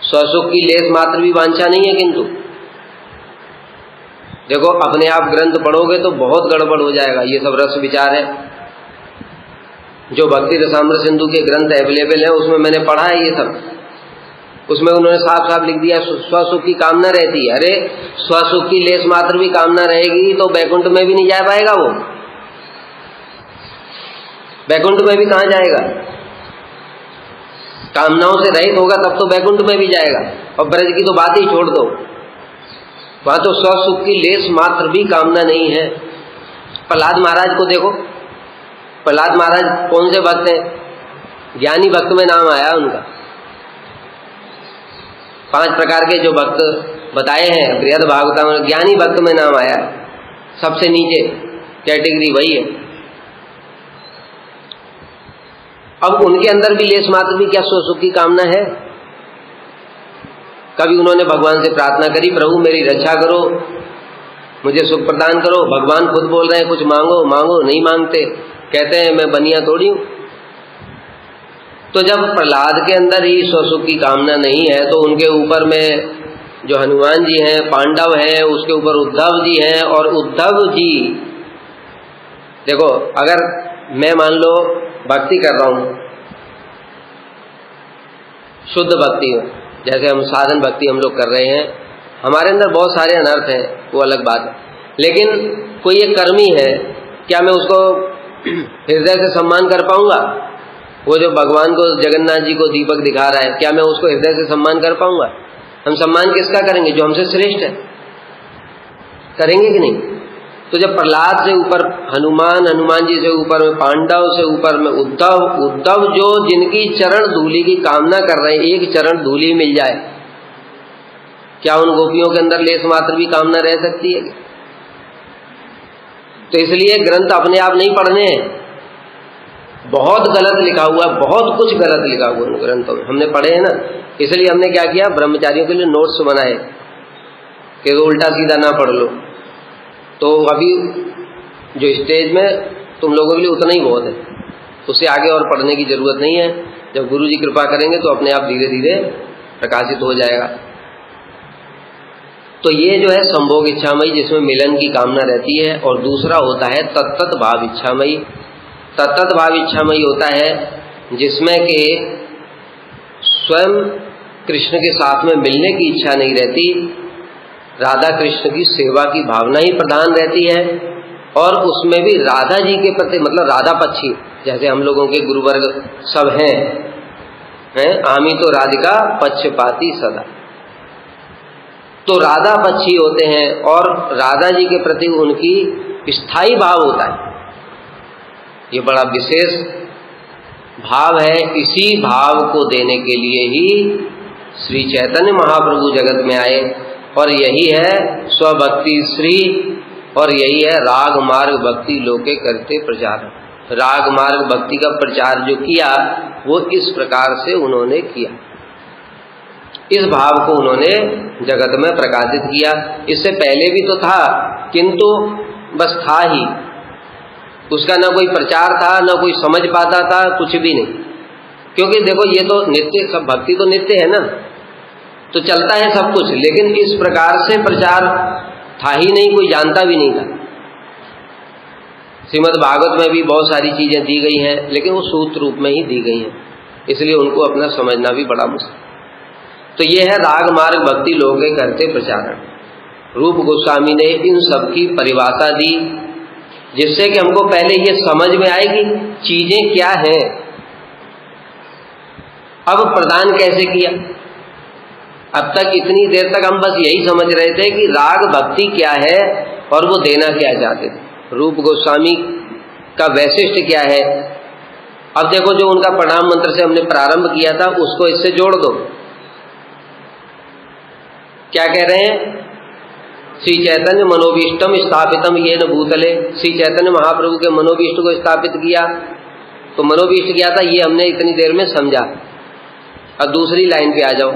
स्वसुख की लेस मात्र भी वांछा नहीं है। किंतु देखो अपने आप ग्रंथ पढ़ोगे तो बहुत गड़बड़ हो जाएगा। ये सब रस विचार है, जो भक्ति रसामृत सिंधु के ग्रंथ अवेलेबल है उसमें मैंने पढ़ा है ये सब। उसमें उन्होंने साफ साफ लिख दिया स्वसुख की कामना रहती है। अरे स्वसुख की लेस मात्र भी कामना रहेगी तो बैकुंठ में भी नहीं जा पाएगा वो, बैकुंठ में भी कहां जाएगा, कामनाओं से रहित होगा तब तो बैकुंठ में भी जाएगा। और ब्रज की तो बात ही छोड़ दो, वहां तो स्वसुख की लेस मात्र भी कामना नहीं है। प्रहलाद महाराज को देखो, प्रहलाद महाराज कौन से भक्त हैं, ज्ञानी भक्त में नाम आया उनका। 5 प्रकार के जो भक्त बताए हैं बृहद भागवत में, ज्ञानी भक्त में नाम आया, सबसे नीचे कैटेगरी वही है। अब उनके अंदर भी लेस मात्र भी क्या स्वसुख की कामना है? कभी उन्होंने भगवान से प्रार्थना करी, प्रभु मेरी रक्षा करो, मुझे सुख प्रदान करो। भगवान खुद बोल रहे हैं कुछ मांगो, मांगो, नहीं मांगते, कहते हैं मैं बनिया तोड़ी हूं। तो जब प्रहलाद के अंदर ही स्वसुख की कामना नहीं है तो उनके ऊपर में जो हनुमान जी हैं, पांडव हैं, उसके ऊपर उद्धव जी हैं। और उद्धव जी देखो, अगर मैं मान लो भक्ति कर रहा हूं, शुद्ध भक्ति, जैसे हम साधन भक्ति हम लोग कर रहे हैं, हमारे अंदर बहुत सारे अनर्थ हैं, वो अलग बात है। लेकिन कोई एक कर्मी है, क्या मैं उसको हृदय से सम्मान कर पाऊंगा? वो जो भगवान को, जगन्नाथ जी को दीपक दिखा रहा है, क्या मैं उसको हृदय से सम्मान कर पाऊंगा? हम सम्मान किसका करेंगे? जो हमसे श्रेष्ठ है, करेंगे कि नहीं? तो जब प्रहलाद से ऊपर हनुमान, हनुमान जी से ऊपर में पांडव, से ऊपर में उद्धव, उद्धव जो जिनकी चरण धूलि की कामना कर रहे हैं, एक चरण धूलि मिल जाए, क्या उन गोपियों के अंदर लेस मात्र भी कामना रह सकती है? तो इसलिए ग्रंथ अपने आप नहीं पढ़ने हैं, बहुत गलत लिखा हुआ है, बहुत कुछ गलत लिखा हुआ है ग्रंथों में, हमने पढ़े हैं ना। इसलिए हमने क्या किया, ब्रह्मचारियों के लिए नोट्स बनाए कि उल्टा सीधा ना पढ़ लो। तो अभी जो स्टेज में तुम लोगों के लिए उतना ही बहुत है, उससे आगे और पढ़ने की जरूरत नहीं है। जब गुरु जी कृपा करेंगे तो अपने आप धीरे धीरे प्रकाशित हो जाएगा। तो ये जो है संभोग इच्छामयी, जिसमें मिलन की कामना रहती है, और दूसरा होता है तत्त भाव इच्छामयी। तत्त भाव इच्छामयी होता है जिसमें कि स्वयं कृष्ण के साथ में मिलने की इच्छा नहीं रहती, राधा कृष्ण की सेवा की भावना ही प्रधान रहती है, और उसमें भी राधा जी के प्रति, मतलब राधा पक्षी, जैसे हम लोगों के गुरुवर्ग सब हैं, आमी तो राधिका पक्षपाती सदा, तो राधा पक्षी होते हैं और राधा जी के प्रति उनकी स्थायी भाव होता है। ये बड़ा विशेष भाव है। इसी भाव को देने के लिए ही श्री चैतन्य महाप्रभु जगत में आए, और यही है स्वभक्ति श्री, और यही है राग मार्ग भक्ति लोके करते प्रचार। राग मार्ग भक्ति का प्रचार जो किया वो इस प्रकार से उन्होंने किया, इस भाव को उन्होंने जगत में प्रकाशित किया। इससे पहले भी तो था, किंतु बस था ही, उसका ना कोई प्रचार था, ना कोई समझ पाता था, कुछ भी नहीं। क्योंकि देखो ये तो नित्य, सब भक्ति तो नित्य है ना, तो चलता है सब कुछ, लेकिन इस प्रकार से प्रचार था ही नहीं, कोई जानता भी नहीं था। श्रीमद् भागवत में भी बहुत सारी चीजें दी गई हैं, लेकिन वो सूत्र रूप में ही दी गई हैं, इसलिए उनको अपना समझना भी बड़ा मुश्किल। तो ये है राग मार्ग भक्ति लोगे करते प्रचारण। रूप गोस्वामी ने इन सब की परिभाषा दी, जिससे कि हमको पहले ये समझ में आएगी चीजें क्या हैं। अब प्रदान कैसे किया, अब तक इतनी देर तक हम बस यही समझ रहे थे कि राग भक्ति क्या है और वो देना क्या चाहते थे, रूप गोस्वामी का वैशिष्ट क्या है। अब देखो जो उनका प्रणाम मंत्र से हमने प्रारंभ किया था, उसको इससे जोड़ दो। क्या कह रहे हैं, श्री चैतन्य मनोभीष्टम स्थापितम ये न भूतले। श्री चैतन्य महाप्रभु के मनोभीष्ट को स्थापित किया, तो मनोभीष्ट क्या था ये हमने इतनी देर में समझा। अब दूसरी लाइन पे आ जाओ,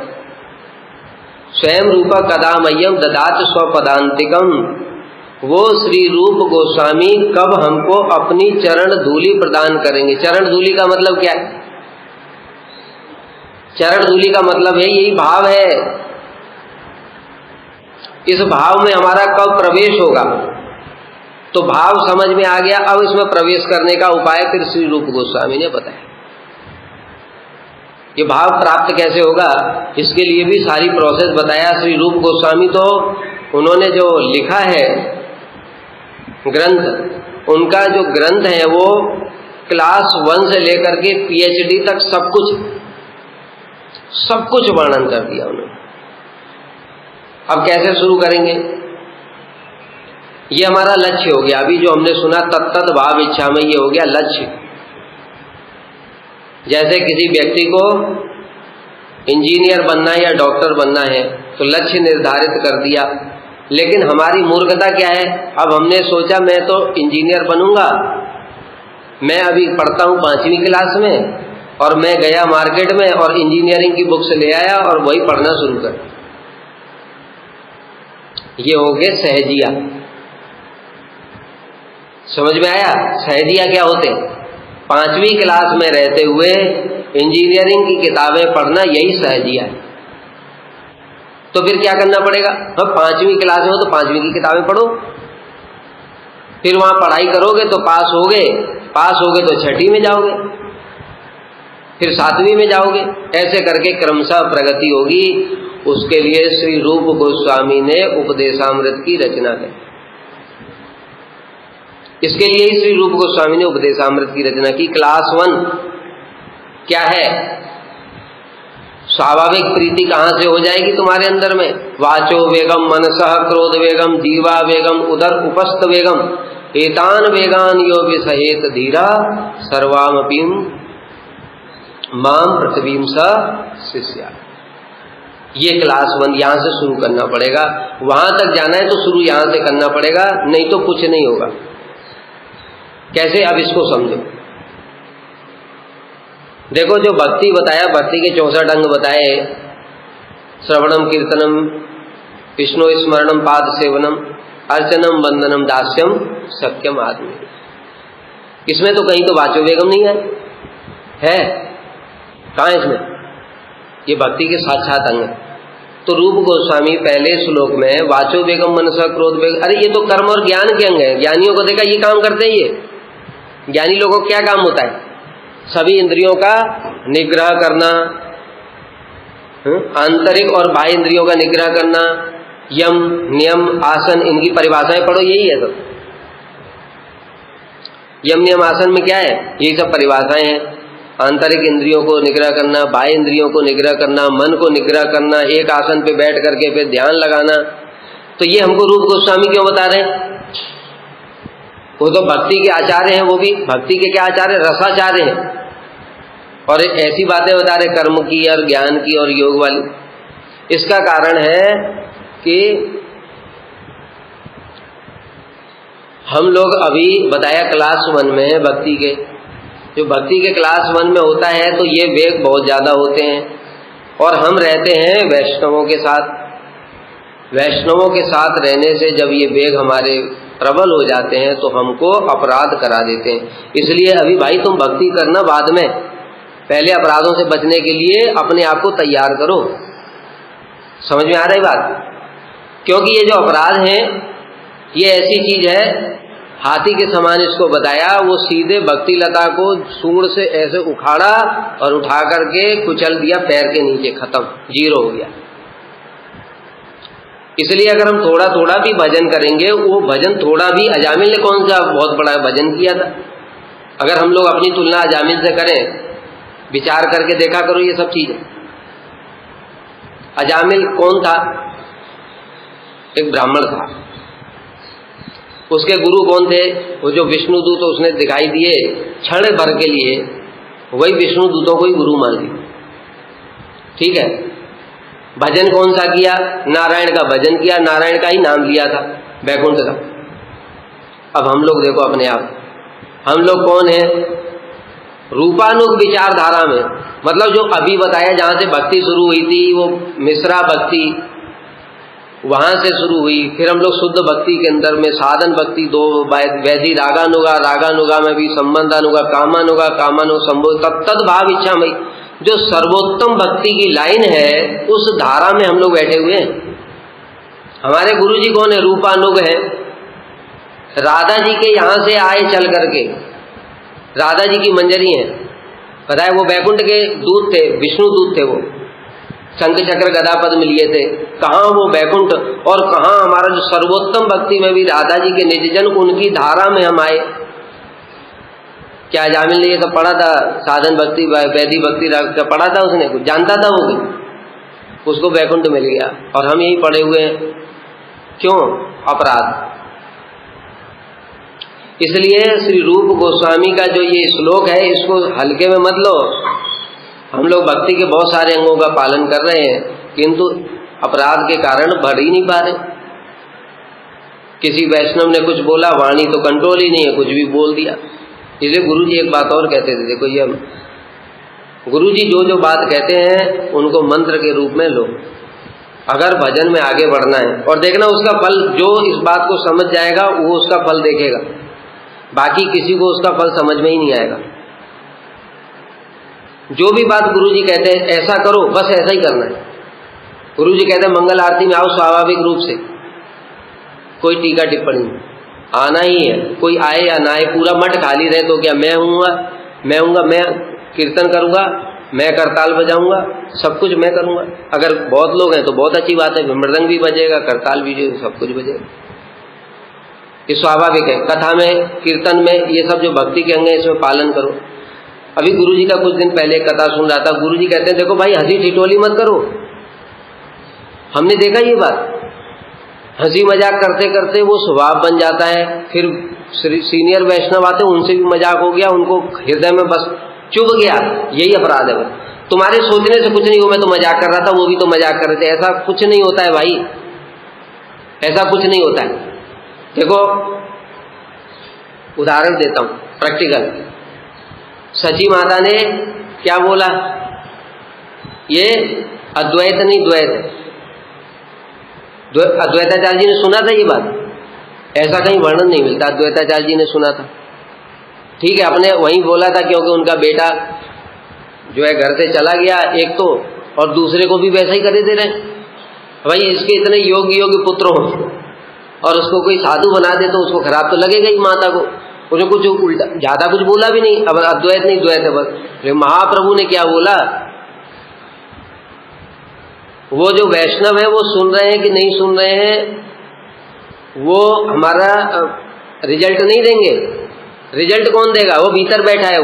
स्वयं रूप कदामय्यम ददात स्वपदांतिकम। वो श्री रूप गोस्वामी कब हमको अपनी चरण धूलि प्रदान करेंगे। चरण धूलि का मतलब क्या है, चरण धूलि का मतलब है यही भाव है, इस भाव में हमारा कब प्रवेश होगा। तो भाव समझ में आ गया, अब इसमें प्रवेश करने का उपाय फिर श्री रूप गोस्वामी ने बताया। ये भाव प्राप्त कैसे होगा, इसके लिए भी सारी प्रोसेस बताया श्री रूप गोस्वामी। तो उन्होंने जो लिखा है ग्रंथ, उनका जो ग्रंथ है वो क्लास 1 से लेकर के PhD तक सब कुछ वर्णन कर दिया उन्होंने। अब कैसे शुरू करेंगे, ये हमारा लक्ष्य हो गया। अभी जो हमने सुना तत्त भाव इच्छा में, ये हो गया लक्ष्य। जैसे किसी व्यक्ति को इंजीनियर बनना है या डॉक्टर बनना है, तो लक्ष्य निर्धारित कर दिया, लेकिन हमारी मूर्खता क्या है, अब हमने सोचा मैं तो इंजीनियर बनूंगा, मैं अभी पढ़ता हूं 5वीं क्लास में, और मैं गया मार्केट में और इंजीनियरिंग की बुक्स ले आया और वही पढ़ना शुरू कर। ये हो गए सहजिया। समझ में आया सहजिया क्या होते, 5वीं क्लास में रहते हुए इंजीनियरिंग की किताबें पढ़ना, यही सहजिया है। तो फिर क्या करना पड़ेगा, अब 5वीं क्लास में हो तो 5वीं की किताबें पढ़ो, फिर वहां पढ़ाई करोगे तो पास हो गए तो 6ठी में जाओगे, फिर 7वीं में जाओगे, ऐसे करके क्रमशः प्रगति होगी। उसके लिए श्री रूप गोस्वामी ने उपदेशामृत की रचना की। इसके लिए ही श्री रूप गोस्वामी ने उपदेशामृत की रचना की। क्लास 1 क्या है, स्वाभाविक प्रीति कहां से हो जाएगी तुम्हारे अंदर में, वाचो वेगम मनसः क्रोध वेगम जीवा वेगम उदर उपस्थ वेगम एतान वेगान यो विसहेत धीरा सर्वामपीम माम पृथ्वीम स शिष्या। ये क्लास 1 यहां से शुरू करना पड़ेगा। वहां तक जाना है तो शुरू यहां से करना पड़ेगा, नहीं तो कुछ नहीं होगा। कैसे, अब इसको समझो। देखो जो भक्ति बताया, भक्ति के 64 अंग बताए, श्रवणम कीर्तनम विष्णु स्मरणम पाद सेवनम अर्चनम वंदनम दास्यम सत्यम आत्मी। इसमें तो कहीं तो वाचो वेगम नहीं है कहाँ इसमें? ये भक्ति के साक्षात अंग है। तो रूप गोस्वामी पहले श्लोक में वाचो वेगम मनसा क्रोध वेग, अरे ये तो कर्म और ज्ञान के अंग है। ज्ञानियों को देखा ये काम करते हैं। ये ज्ञानी लोगों को क्या काम होता है? सभी इंद्रियों का निग्रह करना, आंतरिक और बाह्य इंद्रियों का निग्रह करना, यम नियम आसन, इनकी परिभाषाएं पढ़ो, यही है सब। यम नियम आसन में क्या है? यही सब परिभाषाएं हैं। आंतरिक इंद्रियों को निग्रह करना, बाह्य इंद्रियों को निग्रह करना, मन को निग्रह करना, एक आसन पे बैठ करके फिर ध्यान लगाना। तो ये हमको रूप गोस्वामी क्यों बता रहे हैं? वो तो भक्ति के आचार्य हैं, वो भी भक्ति के क्या आचार्य? रसाचार्य हैं। और ऐसी बातें बता रहे कर्म की और ज्ञान की और योग वाली। इसका कारण है कि हम लोग अभी बताया क्लास 1 में भक्ति के, जो भक्ति के क्लास 1 में होता है तो ये वेग बहुत ज्यादा होते हैं। और हम रहते हैं वैष्णवों के साथ। वैष्णवों के साथ रहने से जब ये वेग हमारे प्रबल हो जाते हैं तो हमको अपराध करा देते हैं। इसलिए अभी भाई तुम भक्ति करना बाद में, पहले अपराधों से बचने के लिए अपने आप को तैयार करो। समझ में आ रही बात? क्योंकि ये जो अपराध हैं ये ऐसी चीज है, हाथी के समान इसको बताया, वो सीधे भक्ति लता को सूंड से ऐसे उखाड़ा और उठा करके कुचल दिया पैर के नीचे, खत्म, जीरो हो गया। इसलिए अगर हम थोड़ा थोड़ा भी भजन करेंगे, वो भजन थोड़ा भी, अजामिल ने कौन सा बहुत बड़ा भजन किया था? अगर हम लोग अपनी तुलना अजामिल से करें, विचार करके देखा करो ये सब चीजें। अजामिल कौन था? एक ब्राह्मण था। उसके गुरु कौन थे? वो जो विष्णु दूत उसने दिखाई दिए क्षण भर के लिए, वही विष्णु दूतों को ही गुरु मान ली। ठीक है। भजन कौन सा किया? नारायण का भजन किया, नारायण का ही नाम लिया था, वैकुंठ का। अब हम लोग देखो अपने आप, हम लोग कौन है? रूपानुग विचारधारा में, मतलब जो अभी बताया जहां से भक्ति शुरू हुई थी, वो मिश्रा भक्ति, वहां से शुरू हुई। फिर हम लोग शुद्ध भक्ति के अंदर में साधन भक्ति, 2 वैधि रागानुगा, रागानुगा में भी संबंधानुगा, कामानुगा, कामानु संबोध तत्त भाव इच्छामयी, जो सर्वोत्तम भक्ति की लाइन है उस धारा में हम लोग बैठे हुए हैं। हमारे गुरु जी कौन है? रूपानुग है। राधा जी के यहां से आए चल करके, राधा जी की मंजरी है, पता है? वो वैकुंठ के दूत थे, विष्णु दूत थे, वो शंख चक्र गदा पद्म लिए थे। कहाँ वो वैकुंठ, और कहाँ हमारा जो सर्वोत्तम भक्ति में भी राधा जी के निजजन, उनकी धारा में हम आए। क्या जामिल ने ये सब पढ़ा था? साधन भक्ति, वैदिक भक्ति पढ़ा था उसने? कुछ जानता था वो भी? उसको वैकुंठ मिल गया और हम यही पढ़े हुए हैं। क्यों? अपराध। इसलिए श्री रूप गोस्वामी का जो ये श्लोक है, इसको हल्के में मत लो। हम लोग भक्ति के बहुत सारे अंगों का पालन कर रहे हैं, किंतु अपराध के कारण बढ़ ही नहीं पा रहे। किसी वैष्णव ने कुछ बोला, वाणी तो कंट्रोल ही नहीं है, कुछ भी बोल दिया। इसलिए गुरुजी एक बात और कहते थे, देखो ये गुरुजी जो जो बात कहते हैं उनको मंत्र के रूप में लो। अगर भजन में आगे बढ़ना है, और देखना उसका फल, जो इस बात को समझ जाएगा वो उसका फल देखेगा, बाकी किसी को उसका फल समझ में ही नहीं आएगा। जो भी बात गुरुजी कहते हैं ऐसा करो, बस ऐसा ही करना है। गुरुजी कहते हैं मंगल आरती में आओ स्वाभाविक रूप से, कोई टीका टिप्पणी नहीं, आना ही है। कोई आए या ना आए, पूरा मठ खाली रहे तो क्या, मैं हूँगा, मैं कीर्तन करूँगा, मैं करताल बजाऊंगा, सब कुछ मैं करूँगा। अगर बहुत लोग हैं तो बहुत अच्छी बात है, मृदंग भी बजेगा, करताल भी, सब कुछ बजेगा, ये स्वाभाविक है। कथा में, कीर्तन में, ये सब जो भक्ति के अंग है इसमें पालन करो। अभी गुरुजी का कुछ दिन पहले कथा सुन रहा था, गुरुजी कहते हैं देखो भाई हंसी ठिठोली मत करो। हमने देखा ये बात, हंसी मजाक करते करते वो स्वभाव बन जाता है। फिर सीनियर वैष्णव आते हैं, उनसे भी मजाक हो गया, उनको हृदय में बस चुभ गया। यही अपराध है। तुम्हारे सोचने से कुछ नहीं हो, मैं तो मजाक कर रहा था, वो भी तो मजाक कर रहे थे। ऐसा कुछ नहीं होता है भाई, ऐसा कुछ नहीं होता है। देखो उदाहरण देता हूं, प्रैक्टिकल। सची माता ने क्या बोला? ये अद्वैत नहीं द्वैत है। अद्वैताचार्य जी ने सुना था ये बात, ऐसा कहीं वर्णन नहीं मिलता। अद्वैताचार्य जी ने सुना था, ठीक है, अपने वहीं बोला था, क्योंकि उनका बेटा जो है घर से चला गया एक तो, और दूसरे को भी वैसा ही करे दे रहे। भाई इसके इतने योग्य योग्य पुत्र हो और उसको कोई साधु बना दे तो उसको खराब तो लगेगा ही माता को। उसने कुछ उल्टा ज्यादा कुछ बोला भी नहीं। अब अद्वैत नहीं द्वैत है बस। महाप्रभु ने क्या बोला? वो जो वैष्णव है वो सुन रहे हैं कि नहीं सुन रहे हैं, वो हमारा रिजल्ट नहीं देंगे। रिजल्ट कौन देगा? वो भीतर बैठा है,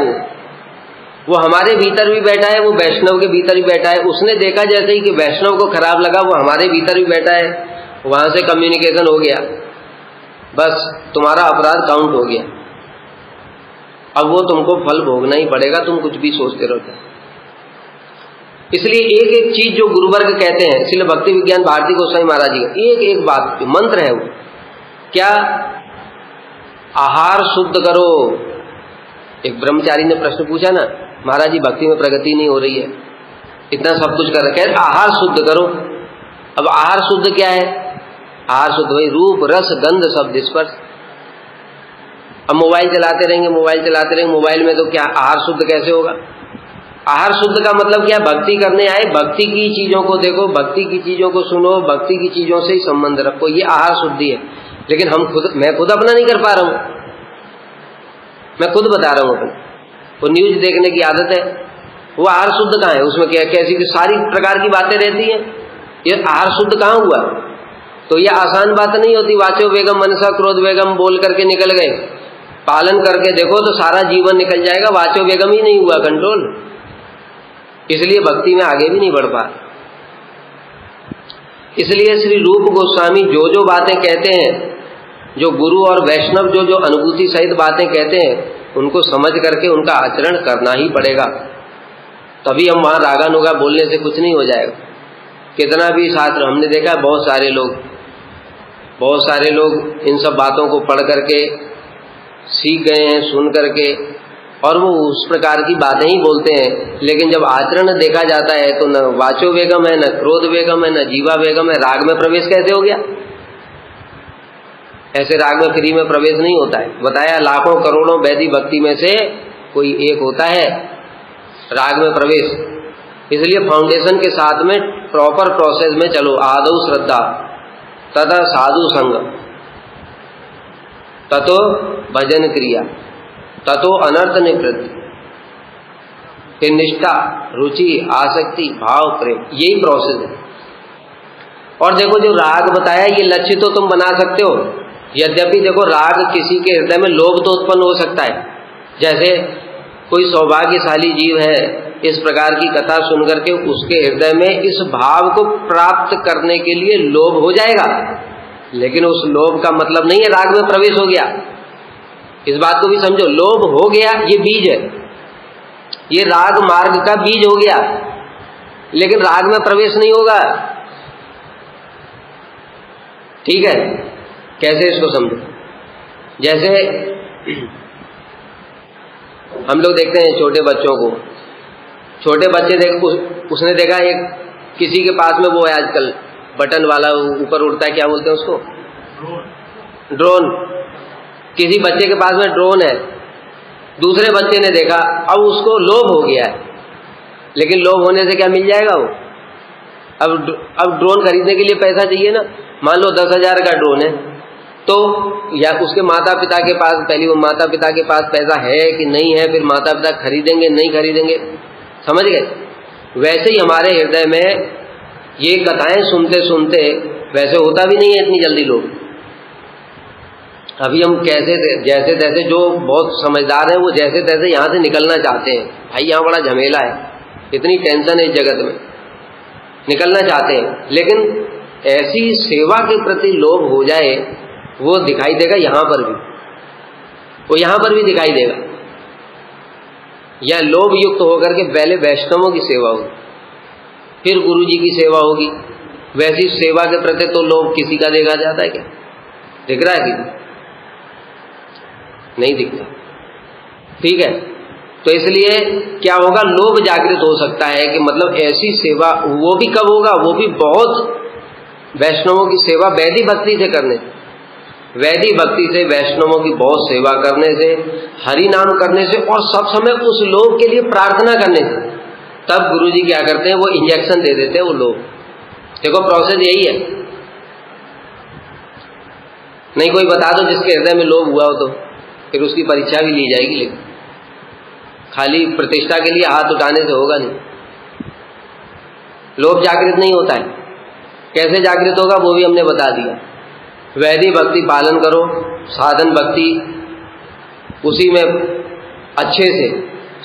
वो हमारे भीतर भी बैठा है, वो वैष्णव के भीतर भी बैठा है। उसने देखा जैसे ही कि वैष्णव को खराब लगा, वो हमारे भीतर भी बैठा है, वहां से कम्युनिकेशन हो गया, बस तुम्हारा अपराध काउंट हो गया। अब वो तुमको फल भोगना ही पड़ेगा, तुम कुछ भी सोचते रहो। इसलिए एक एक चीज जो गुरुवर्ग कहते हैं, इसलिए भक्ति विज्ञान भारती गोस्वामी महाराज जी का एक एक बात मंत्र है। वो क्या? आहार शुद्ध करो। एक ब्रह्मचारी ने प्रश्न पूछा ना, महाराज जी भक्ति में प्रगति नहीं हो रही है, इतना सब कुछ कर रहे, आहार शुद्ध करो। अब आहार शुद्ध क्या है? आहार शुद्ध वही रूप रस गंध शब्द स्पर्श। अब मोबाइल चलाते रहेंगे, मोबाइल में तो क्या आहार शुद्ध कैसे होगा? आहार शुद्ध का मतलब क्या? भक्ति करने आए, भक्ति की चीजों को देखो, भक्ति की चीजों को सुनो, भक्ति की चीजों से ही संबंध रखो, ये आहार शुद्धि है। लेकिन मैं खुद अपना नहीं कर पा रहा हूं, मैं खुद बता रहा हूं अपना। वो न्यूज देखने की आदत है, वो आहार शुद्ध कहाँ है? उसमें क्या कैसी की सारी प्रकार की बातें रहती हैं, ये आहार शुद्ध कहाँ हुआ? तो ये आसान बात नहीं होती। वाचो वेगम मनसा क्रोध वेगम बोल करके निकल गए, पालन करके देखो तो सारा जीवन निकल जाएगा। वाचो वेगम ही नहीं हुआ कंट्रोल, इसलिए भक्ति में आगे भी नहीं बढ़ पा। इसलिए श्री रूप गोस्वामी जो बातें कहते हैं, जो गुरु और वैष्णव जो अनुभूति सहित बातें कहते हैं, उनको समझ करके उनका आचरण करना ही पड़ेगा। तभी हम वहां रागानुगा बोलने से कुछ नहीं हो जाएगा। कितना भी शास्त्र हमने देखा, बहुत सारे लोग इन सब बातों को पढ़ करके सीख गए हैं, सुन करके, और वो उस प्रकार की बातें ही बोलते हैं। लेकिन जब आचरण देखा जाता है तो न वाचो वेगम है, न क्रोध वेगम है, न जीवा वेगम है। राग में प्रवेश कैसे हो गया? ऐसे राग में फ्री में प्रवेश नहीं होता है। बताया लाखों करोड़ों वैदिक भक्ति में से कोई एक होता है राग में प्रवेश। इसलिए फाउंडेशन के साथ में प्रॉपर प्रोसेस में चलो। आदौ श्रद्धा तथा साधु संग ततो भजन क्रिया ततो अनर्थ निवृत्ति, फिर निष्ठा, रुचि, आसक्ति, भाव, प्रेम, यही प्रोसेस है। और देखो जो राग बताया, ये लक्ष्य तो तुम बना सकते हो। यद्यपि देखो राग किसी के हृदय में लोभ तो उत्पन्न हो सकता है। जैसे कोई सौभाग्यशाली जीव है, इस प्रकार की कथा सुन करके उसके हृदय में इस भाव को प्राप्त करने के लिए लोभ हो जाएगा, लेकिन उस लोभ का मतलब नहीं है राग में प्रवेश हो गया। इस बात को भी समझो, लोभ हो गया ये बीज है, ये राग मार्ग का बीज हो गया, लेकिन राग में प्रवेश नहीं होगा। ठीक है? कैसे इसको समझो? जैसे हम लोग देखते हैं छोटे बच्चों को, छोटे बच्चे उसने देखा एक किसी के पास में वो है आजकल बटन वाला ऊपर उड़ता है, क्या बोलते हैं उसको? ड्रोन। किसी बच्चे के पास में ड्रोन है, दूसरे बच्चे ने देखा, अब उसको लोभ हो गया है। लेकिन लोभ होने से क्या मिल जाएगा? वो अब ड्रोन खरीदने के लिए पैसा चाहिए ना। मान लो 10,000 का ड्रोन है, तो या उसके माता पिता के पास, पहले वो माता पिता के पास पैसा है कि नहीं है, फिर माता पिता खरीदेंगे नहीं खरीदेंगे, समझ गए? वैसे ही हमारे हृदय में ये कथाएं सुनते सुनते वैसे होता भी नहीं है इतनी जल्दी लोग। अभी हम जैसे तैसे जो बहुत समझदार हैं, वो जैसे तैसे यहाँ से निकलना चाहते हैं। भाई यहाँ बड़ा झमेला है, इतनी टेंशन है इस जगत में, निकलना चाहते हैं। लेकिन ऐसी सेवा के प्रति लोभ हो जाए, वो दिखाई देगा यहाँ पर भी, वो यहाँ पर भी दिखाई देगा। या लोभ युक्त होकर के पहले वैष्णवों की सेवा होगी, फिर गुरु जी की सेवा होगी। वैसी सेवा के प्रति तो लोभ किसी का देखा जाता है क्या? दिख रहा है कि नहीं दिखता? ठीक है, तो इसलिए क्या होगा, लोभ जागृत हो सकता है कि मतलब ऐसी सेवा, वो भी कब होगा, वो भी बहुत वैष्णवों की सेवा वैधि भक्ति से करने से, वैधि भक्ति से वैष्णवों की बहुत सेवा करने से, हरि नाम करने से और सब समय उस लोभ के लिए प्रार्थना करने से, तब गुरुजी क्या करते हैं, वो इंजेक्शन दे देते हैं वो लोभ। देखो प्रोसेस यही है। नहीं कोई बता दो जिसके हृदय में लोभ हुआ हो तो फिर उसकी परीक्षा भी ली जाएगी, लेकिन खाली प्रतिष्ठा के लिए हाथ उठाने से होगा नहीं। लोभ जागृत नहीं होता है। कैसे जागृत होगा वो भी हमने बता दिया। वैधि भक्ति पालन करो, साधन भक्ति, उसी में अच्छे से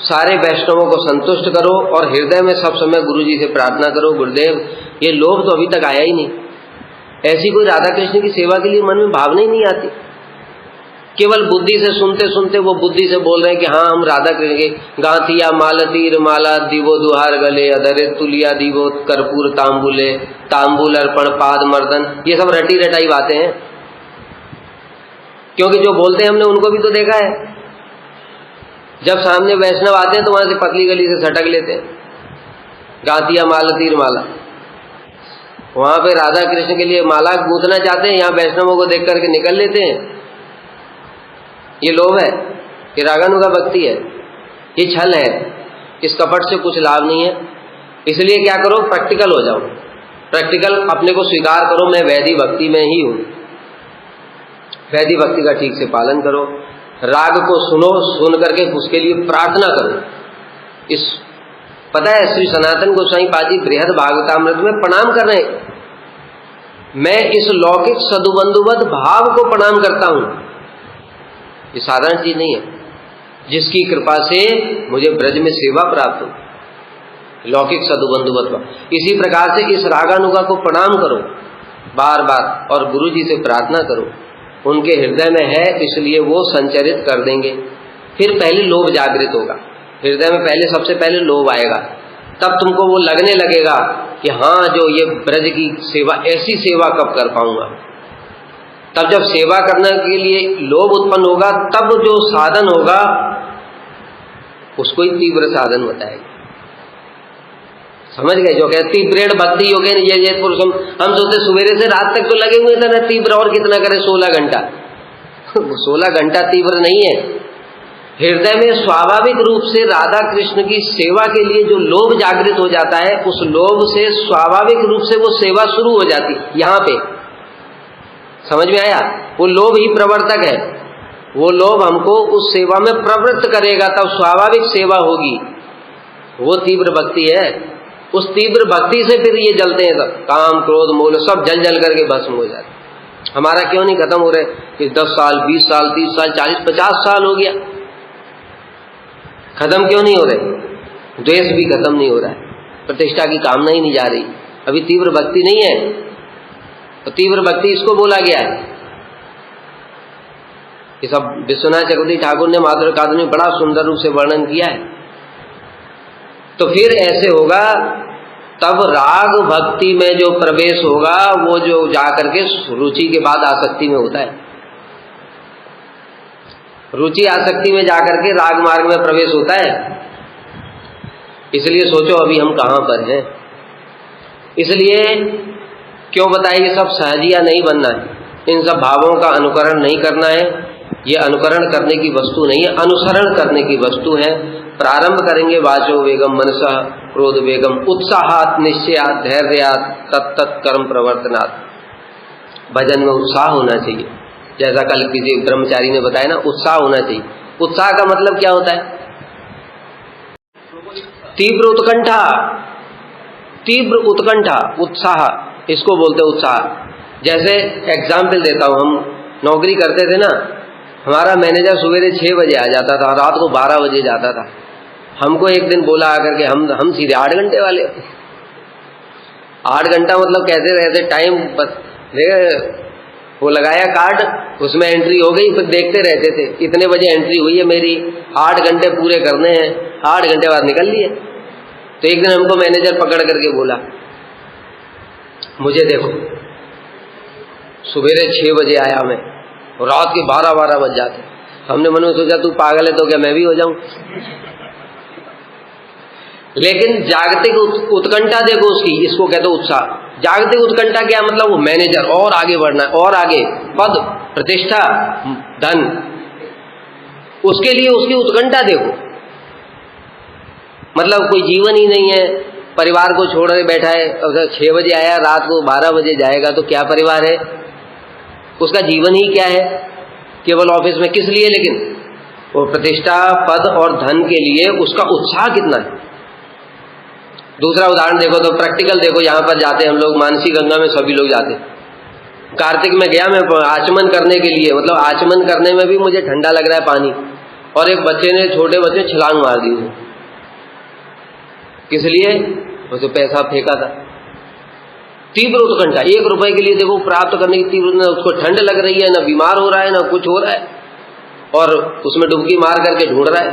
सारे वैष्णवों को संतुष्ट करो और हृदय में सब समय गुरु जी से प्रार्थना करो, गुरुदेव ये लोभ तो अभी तक आया ही नहीं। ऐसी कोई राधा कृष्ण की सेवा के लिए मन में भावना ही नहीं आती। केवल बुद्धि से सुनते सुनते वो बुद्धि से बोल रहे हैं कि हाँ हम राधा कृष्ण के गांथिया मालतीर माला दीवो दुहार गले अधरे तुलिया दीवो कर्पूर तांबुले तांबुल अर्पण पाद मर्दन, ये सब रटी रटाई बातें हैं। क्योंकि जो बोलते हैं हमने उनको भी तो देखा है। जब सामने वैष्णव आते हैं तो वहां से पतली गली से सटक लेते हैं, गांथिया मालतीर माला, वहां पे राधा कृष्ण के लिए माला गूंथना चाहते हैं, यहाँ वैष्णवों को देख करके निकल लेते हैं। ये लोभ है, ये रागानुगा भक्ति है, ये छल है। इस कपट से कुछ लाभ नहीं है। इसलिए क्या करो, प्रैक्टिकल हो जाओ, प्रैक्टिकल अपने को स्वीकार करो, मैं वैधि भक्ति में ही हूं। वैधि भक्ति का ठीक से पालन करो, राग को सुनो, सुन करके उसके लिए प्रार्थना करो। इस पता है श्री सनातन गोस्वामी पादी बृहद भागवतामृत में प्रणाम कर रहे हैं, मैं इस लौकिक सदुबंधुवत भाव को प्रणाम करता हूं। ये साधारण चीज नहीं है, जिसकी कृपा से मुझे ब्रज में सेवा प्राप्त हो, लौकिक सदुबंधुवत भाव। इसी प्रकार से इस रागानुगा को प्रणाम करो बार बार और गुरु जी से प्रार्थना करो, उनके हृदय में है इसलिए वो संचरित कर देंगे। फिर पहले लोभ जागृत होगा हृदय में, पहले सबसे पहले लोभ आएगा, तब तुमको वो लगने लगेगा कि हाँ जो ये ब्रज की सेवा, ऐसी सेवा कब कर पाऊंगा। तब जब सेवा करने के लिए लोभ उत्पन्न होगा, तब जो साधन होगा उसको ही तीव्र साधन बताएगा। समझ गए? जो कहते तीव्र भक्ति योगे ये पुरुषम, हम सोचते सुबेरे से रात तक तो लगे हुए थे ना तीव्र, और कितना करे 16 घंटा 16 घंटा तीव्र नहीं है। हृदय में स्वाभाविक रूप से राधा कृष्ण की सेवा के लिए जो लोभ जागृत हो जाता है, उस लोभ से स्वाभाविक रूप से वो सेवा शुरू हो जाती। यहां पे समझ में आया? वो लोभ ही प्रवर्तक है, वो लोभ हमको उस सेवा में प्रवृत्त करेगा, तब स्वाभाविक सेवा होगी। वो तीव्र भक्ति है। उस तीव्र भक्ति से फिर ये जलते हैं सब, काम क्रोध मोह सब जल जल करके भस्म हो जाते। हमारा क्यों नहीं खत्म हो रहे कि 10 साल 20 साल 30 साल 40 50 साल हो गया, खत्म क्यों नहीं हो रहे? द्वेष भी खत्म नहीं हो रहा है, प्रतिष्ठा की कामना ही नहीं जा रही, अभी तीव्र भक्ति नहीं है। तो तीव्र भक्ति इसको बोला गया है। ये सब विश्वनाथ चक्रवर्ती ठाकुर ने माधुर्य कादम्बरी में बड़ा सुंदर रूप से वर्णन किया है। तो फिर ऐसे होगा, तब राग भक्ति में जो प्रवेश होगा वो जो जाकर के रुचि के बाद आसक्ति में होता है। रुचि आसक्ति में जाकर के राग मार्ग में प्रवेश होता है। इसलिए सोचो अभी हम कहां पर हैं। इसलिए क्यों बताए, ये सब सहजिया नहीं बनना है, इन सब भावों का अनुकरण नहीं करना है। ये अनुकरण करने की वस्तु नहीं है, अनुसरण करने की वस्तु है। प्रारंभ करेंगे वाचो वेगम मनसा क्रोध वेगम उत्साहात निश्चयात धैर्यात तत्त कर्म प्रवर्तनात्। भजन में उत्साह होना चाहिए, जैसा कल किसी ब्रह्मचारी ने बताया ना, उत्साह होना चाहिए। उत्साह का मतलब क्या होता है? तीव्र उत्कंठा, तीव्र उत्कंठा, उत्साह, इसको बोलते उत्साह। जैसे एग्जाम्पल देता हूं, हम नौकरी करते थे ना, हमारा मैनेजर सवेरे 6 बजे आ जाता था, रात को 12 बजे जाता था। हमको एक दिन बोला आकर के हम सीधे 8 घंटे वाले। 8 घंटा मतलब कैसे रहते, टाइम बस वो लगाया कार्ड, उसमें एंट्री हो गई, फिर देखते रहते थे इतने बजे एंट्री हुई है मेरी, 8 घंटे पूरे करने हैं, 8 घंटे बाद निकल लिए। तो एक दिन हमको मैनेजर पकड़ करके बोला, मुझे देखो सवेरे 6 बजे आया मैं और रात के 12 बज जाते। हमने मन में सोचा तू पागल है तो क्या मैं भी हो जाऊं? लेकिन जागतिक उत्कंठा देखो उसकी, इसको कहते हो उत्साह। जागतिक उत्कंठा क्या मतलब? वो मैनेजर, और आगे बढ़ना है, और आगे, पद, प्रतिष्ठा, धन, उसके लिए उसकी उत्कंठा देखो। मतलब कोई जीवन ही नहीं है, परिवार को छोड़ के बैठा है, अगर 6 बजे आया रात को 12 बजे जाएगा तो क्या परिवार है? उसका जीवन ही क्या है? केवल ऑफिस में किस लिए? लेकिन वो प्रतिष्ठा, पद और धन के लिए उसका उत्साह कितना है। दूसरा उदाहरण देखो तो प्रैक्टिकल देखो, यहाँ पर जाते हम लोग, मानसी गंगा में सभी लोग जाते। कार्तिक में गया मैं आचमन करने के लिए, मतलब आचमन करने में भी मुझे ठंडा लग रहा है पानी, और एक बच्चे ने, छोटे बच्चे छलांग मार दी। किस लिए? वो तो पैसा फेंका था। तीव्र उत्कंठा, 1 रुपए के लिए देखो प्राप्त करने की तीव्र, न उसको ठंड लग रही है, ना बीमार हो रहा है, ना कुछ हो रहा है, और उसमें डुबकी मार करके ढूंढ रहा है।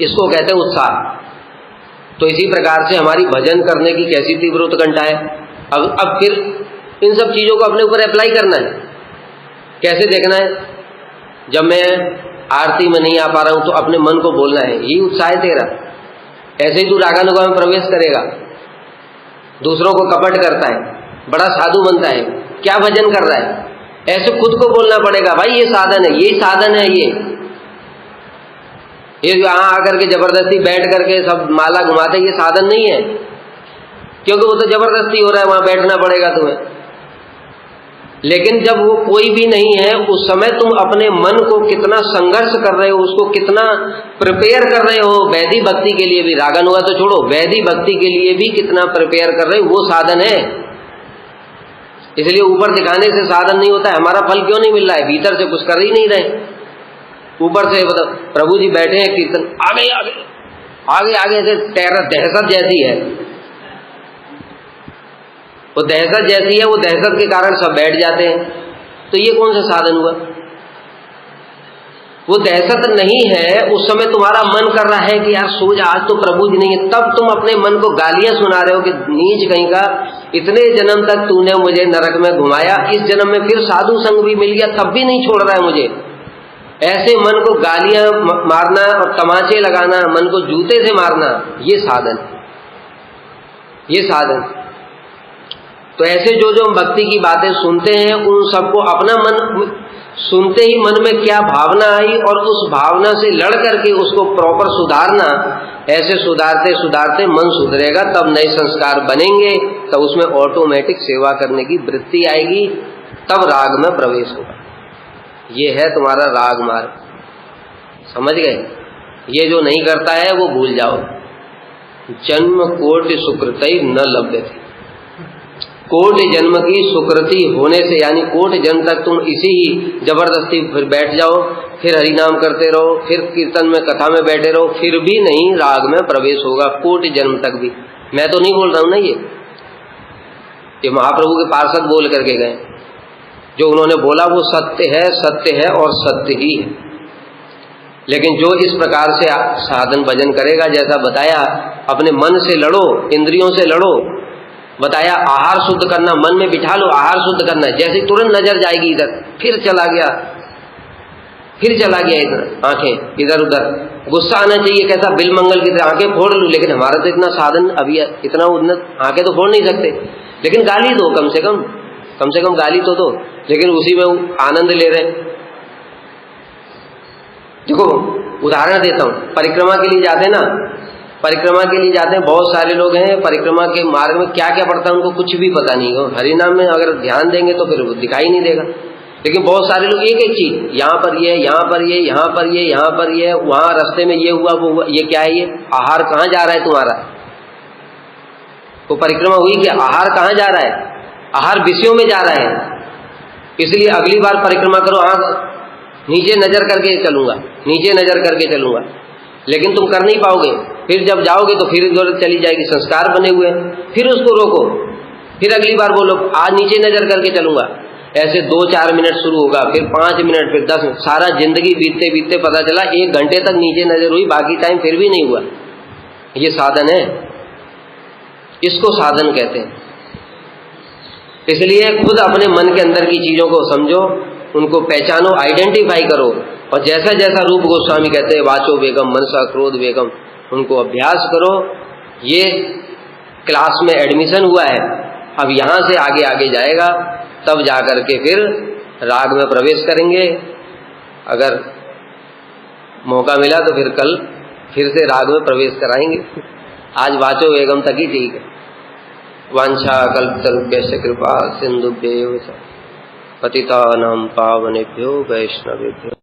इसको कहते हैं उत्साह। तो इसी प्रकार से हमारी भजन करने की कैसी तीव्र उत्कंठा है। अब फिर इन सब चीजों को अपने ऊपर अप्लाई करना है। कैसे देखना है? जब मैं आरती में नहीं आ पा रहा हूं तो अपने मन को बोलना है, यही उत्साह है तेरा। ऐसे ही तू रागानुगा में प्रवेश करेगा, दूसरों को कपट करता है, बड़ा साधु बनता है, क्या भजन कर रहा है? ऐसे खुद को बोलना पड़ेगा, भाई ये साधन है, यही साधन है। ये यहां आकर के जबरदस्ती बैठ करके सब माला घुमाते, ये साधन नहीं है, क्योंकि वो तो जबरदस्ती हो रहा है, वहां बैठना पड़ेगा तुम्हें। लेकिन जब वो कोई भी नहीं है, उस समय तुम अपने मन को कितना संघर्ष कर रहे हो, उसको कितना प्रिपेयर कर रहे हो वैदिक भक्ति के लिए भी। रागानुगा तो छोड़ो, वैदिक भक्ति के लिए भी कितना प्रिपेयर कर रहे हो, वो साधन है। इसलिए ऊपर दिखाने से साधन नहीं होता है। हमारा फल क्यों नहीं मिल रहा है? भीतर से कुछ कर ही नहीं रहे। ऊपर से मतलब प्रभु जी बैठे हैं, कीर्तन आगे आगे आगे आगे से दहशत जैसी है, वो दहशत जैसी है, वो दहशत के कारण सब बैठ जाते हैं। तो ये कौन सा साधन हुआ? वो दहशत नहीं है, उस समय तुम्हारा मन कर रहा है कि यार सो जा, आज तो प्रभु जी नहीं है, तब तुम अपने मन को गालियां सुना रहे हो कि नीच कहीं का, इतने जन्म तक तूने मुझे नरक में घुमाया, इस जन्म में फिर साधु संग भी मिल गया, तब भी नहीं छोड़ रहा है मुझे। ऐसे मन को गालियां मारना और तमाचे लगाना, मन को जूते से मारना, ये साधन, ये साधन। तो ऐसे जो जो हम भक्ति की बातें सुनते हैं, उन सबको अपना मन सुनते ही मन में क्या भावना आई और उस भावना से लड़ करके उसको प्रॉपर सुधारना। ऐसे सुधारते सुधारते मन सुधरेगा, तब नए संस्कार बनेंगे, तब उसमें ऑटोमेटिक सेवा करने की वृत्ति आएगी, तब राग में प्रवेश होगा। ये है तुम्हारा राग मार्ग, समझ गए? ये जो नहीं करता है वो भूल जाओ। जन्म कोटि सुकृति न लभ्यते, कोटि जन्म की सुकृति होने से, यानी कोटि जन्म तक तुम इसी ही जबरदस्ती फिर बैठ जाओ, फिर हरिनाम करते रहो, फिर कीर्तन में कथा में बैठे रहो, फिर भी नहीं राग में प्रवेश होगा, कोटि जन्म तक भी। मैं तो नहीं बोल रहा हूं ना, ये महाप्रभु के पार्षद बोल करके गए। जो उन्होंने बोला वो सत्य है और सत्य ही है। लेकिन जो इस प्रकार से साधन भजन करेगा, जैसा बताया, अपने मन से लड़ो, इंद्रियों से लड़ो, बताया आहार शुद्ध करना, मन में बिठा लो आहार शुद्ध करना है। जैसे तुरंत नजर जाएगी इधर, फिर चला गया इधर, आंखें इधर उधर, गुस्सा आना चाहिए कैसा बिल मंगल की तरह, आंखें फोड़ लूं। लेकिन हमारा तो इतना साधन अभी इतना उन्नत, आंखें तो फोड़ नहीं सकते, लेकिन गाली दो, कम से कम गाली तो दो, लेकिन उसी में आनंद ले रहे हैं। देखो उदाहरण देता हूं, परिक्रमा के लिए जाते ना, परिक्रमा के लिए जाते हैं, बहुत सारे लोग हैं परिक्रमा के मार्ग में, क्या क्या पड़ता है उनको कुछ भी पता नहीं हो। हरिनाम में अगर ध्यान देंगे तो फिर दिखाई नहीं देगा। लेकिन बहुत सारे लोग एक एक चीज, यहाँ पर ये, यहाँ पर ये, यहाँ पर ये, यहाँ पर ये, वहां रास्ते में ये हुआ वो हुआ, ये क्या है, ये आहार कहाँ जा रहा है तुम्हारा? तो परिक्रमा हुई क्या? आहार कहाँ जा रहा है? आहार विषयों में जा रहा है। इसलिए अगली बार परिक्रमा करो, नीचे नजर करके चलूंगा, नीचे नजर करके चलूंगा, लेकिन तुम कर नहीं पाओगे। फिर जब जाओगे तो फिर जरूरत चली जाएगी, संस्कार बने हुए, फिर उसको रोको, फिर अगली बार बोलो आज नीचे नजर करके चलूंगा। ऐसे 2-4 मिनट शुरू होगा, फिर 5 मिनट, फिर 10 मिनट, सारा जिंदगी बीतते बीतते पता चला 1 घंटे तक नीचे नजर हुई, बाकी टाइम फिर भी नहीं हुआ। ये साधन है, इसको साधन कहते हैं। इसलिए खुद अपने मन के अंदर की चीजों को समझो, उनको पहचानो, आइडेंटिफाई करो, और जैसा जैसा रूप गोस्वामी कहते हैं, वाचो वेगम मनसा क्रोध वेगम, उनको अभ्यास करो। ये क्लास में एडमिशन हुआ है, अब यहाँ से आगे आगे जाएगा, तब जाकर के फिर राग में प्रवेश करेंगे। अगर मौका मिला तो फिर कल फिर से राग में प्रवेश कराएंगे। आज वाचो वेगम तक ही ठीक है। वांछा कल्पतरुभ्यश्च कृपा सिंधुभ्यैव च पतितानां पावनेभ्यो वैष्णवेभ्यो